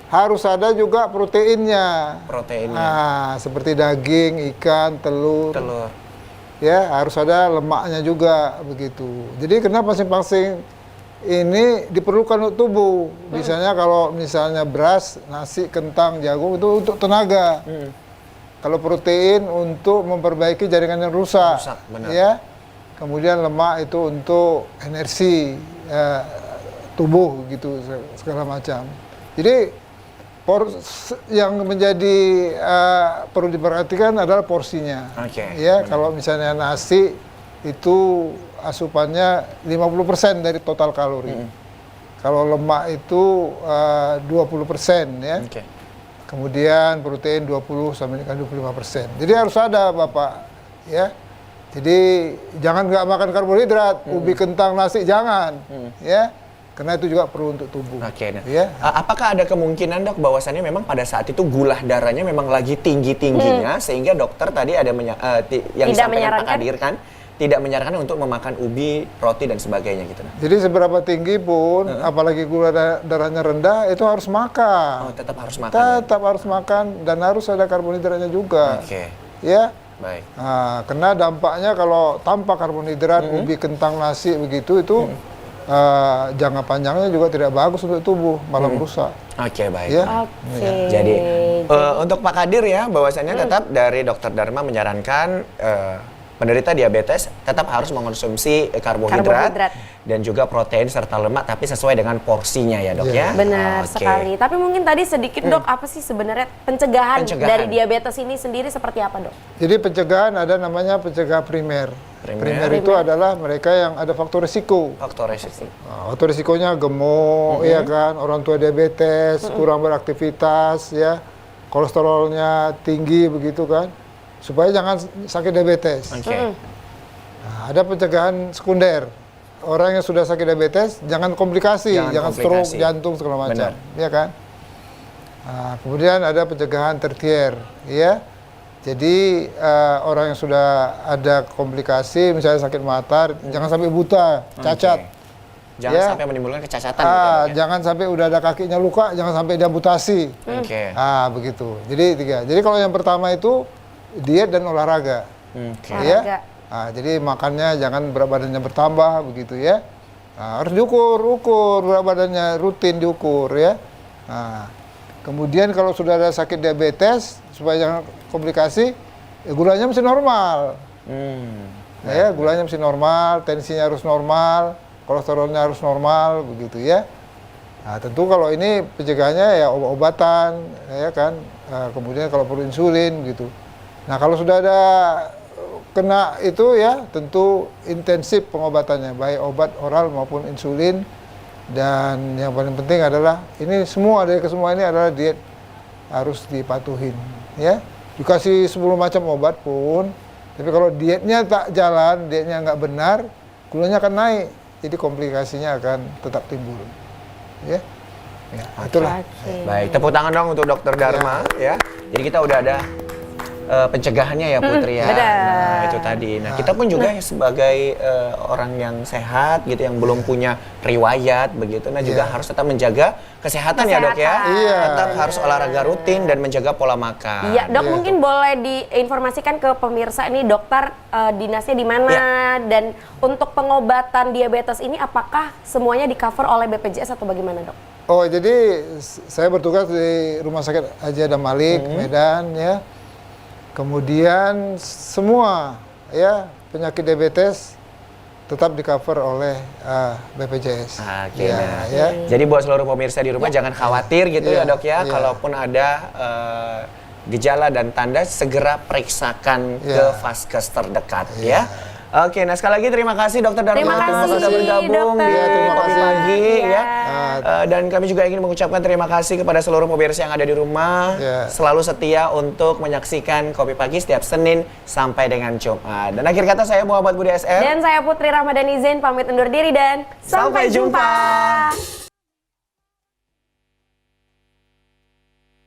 harus ada juga proteinnya. Proteinnya. Nah, seperti daging, ikan, telur. Telur. Ya, harus ada lemaknya juga begitu. Jadi kenapa masing-masing ini diperlukan untuk tubuh. Misalnya kalau misalnya beras, nasi, kentang, jagung itu untuk tenaga. Kalau protein untuk memperbaiki jaringan yang rusak. Rusak, benar. Ya. Kemudian lemak itu untuk energi tubuh gitu segala macam. Jadi yang menjadi perlu diperhatikan adalah porsinya. Oke, Ya, kalau misalnya nasi itu asupannya 50% dari total kalori. Kalau lemak itu 20% ya. Oke. Kemudian protein 20 sampai dengan 25%. Jadi harus ada Bapak ya. Jadi jangan nggak makan karbohidrat, ubi, kentang, nasi jangan ya. Karena itu juga perlu untuk tubuh. Oke, nah. Ya. Apakah ada kemungkinan dok bahwasannya memang pada saat itu gula darahnya memang lagi tinggi-tingginya sehingga dokter tadi ada yang disampaikan Pak Kadir kan tidak menyarankan untuk memakan ubi, roti dan sebagainya gitu. Nah. Jadi seberapa tinggi pun, apalagi gula darahnya rendah, itu harus makan. Oh, tetap harus makan. Ya? Tetap harus makan dan harus ada karbohidratnya juga. Oke. Ya. Baik. Nah, karena dampaknya kalau tanpa karbohidrat, ubi, kentang, nasi begitu itu jangka panjangnya juga tidak bagus untuk tubuh, malah merusak. Oke, baik. Ya. Oke. Jadi untuk Pak Kadir ya bahwasannya tetap dari Dokter Dharma menyarankan penderita diabetes tetap harus mengonsumsi karbohidrat dan juga protein serta lemak tapi sesuai dengan porsinya ya dok ya. Benar Oke. sekali. Tapi mungkin tadi sedikit dok, apa sih sebenarnya pencegahan dari diabetes ini sendiri seperti apa dok? Jadi pencegahan ada namanya pencegah primer. Primer itu adalah mereka yang ada faktor risiko. Faktor resiko. Nah, faktor risikonya gemuk, ya kan, orang tua diabetes, kurang beraktivitas, ya, kolesterolnya tinggi begitu kan, supaya jangan sakit diabetes. Oke. Nah, ada pencegahan sekunder. Orang yang sudah sakit diabetes jangan komplikasi, jangan stroke, jantung segala macam, ya kan. Nah, kemudian ada pencegahan tertier, ya. Jadi orang yang sudah ada komplikasi, misalnya sakit mata, jangan sampai buta, cacat. Jangan sampai menimbulkan kecacatan. Gitu, ya? Jangan sampai udah ada kakinya luka, jangan sampai dia amputasi. Oke. Begitu. Jadi tiga. Jadi kalau yang pertama itu diet dan olahraga. Oke. Ya. Jadi makannya jangan berat badannya bertambah begitu ya. Harus ukur berat badannya rutin diukur ya. Kemudian kalau sudah ada sakit diabetes supaya jangan komplikasi, ya gulanya mesti normal. Ya, gulanya mesti normal, tensinya harus normal, kolesterolnya harus normal begitu ya. Nah, tentu kalau ini pencegahannya ya obat-obatan ya kan. Kemudian kalau perlu insulin gitu. Nah, kalau sudah ada kena itu ya tentu intensif pengobatannya, baik obat oral maupun insulin. Dan yang paling penting adalah ini semua dari kesemua ini adalah diet harus dipatuhin ya. Dikasih 10 macam obat pun, tapi kalau dietnya tak jalan, dietnya nggak benar, gulanya akan naik, jadi komplikasinya akan tetap timbul ya. Itulah. Baik, tepuk tangan dong untuk Dokter Dharma ya. Jadi kita udah ada pencegahannya ya Putri ya. Nah itu tadi. Nah kita pun juga sebagai orang yang sehat gitu, yang belum punya riwayat begitu, nah juga harus tetap menjaga kesehatan ya dok ya. Tetap harus olahraga rutin dan menjaga pola makan. Iya dok, mungkin boleh diinformasikan ke pemirsa ini dokter dinasnya di mana dan untuk pengobatan diabetes ini apakah semuanya di cover oleh BPJS atau bagaimana dok? Oh jadi saya bertugas di Rumah Sakit Haji Adam Malik Medan ya. Kemudian semua ya penyakit diabetes tetap di cover oleh BPJS. Oke. Jadi buat seluruh pemirsa di rumah jangan khawatir gitu ya dok ya. Kalaupun ada gejala dan tanda segera periksakan ke vaskes terdekat ya. Oke, nah sekali lagi terima kasih Dokter Dharma sudah bergabung di Kopi Pagi ya. Dan kami juga ingin mengucapkan terima kasih kepada seluruh pemirsa yang ada di rumah. Selalu setia untuk menyaksikan Kopi Pagi setiap Senin sampai dengan Jumat. Dan akhir kata saya Muhammad Budi SR. Dan saya Putri Ramadhani Zain pamit undur diri dan sampai jumpa.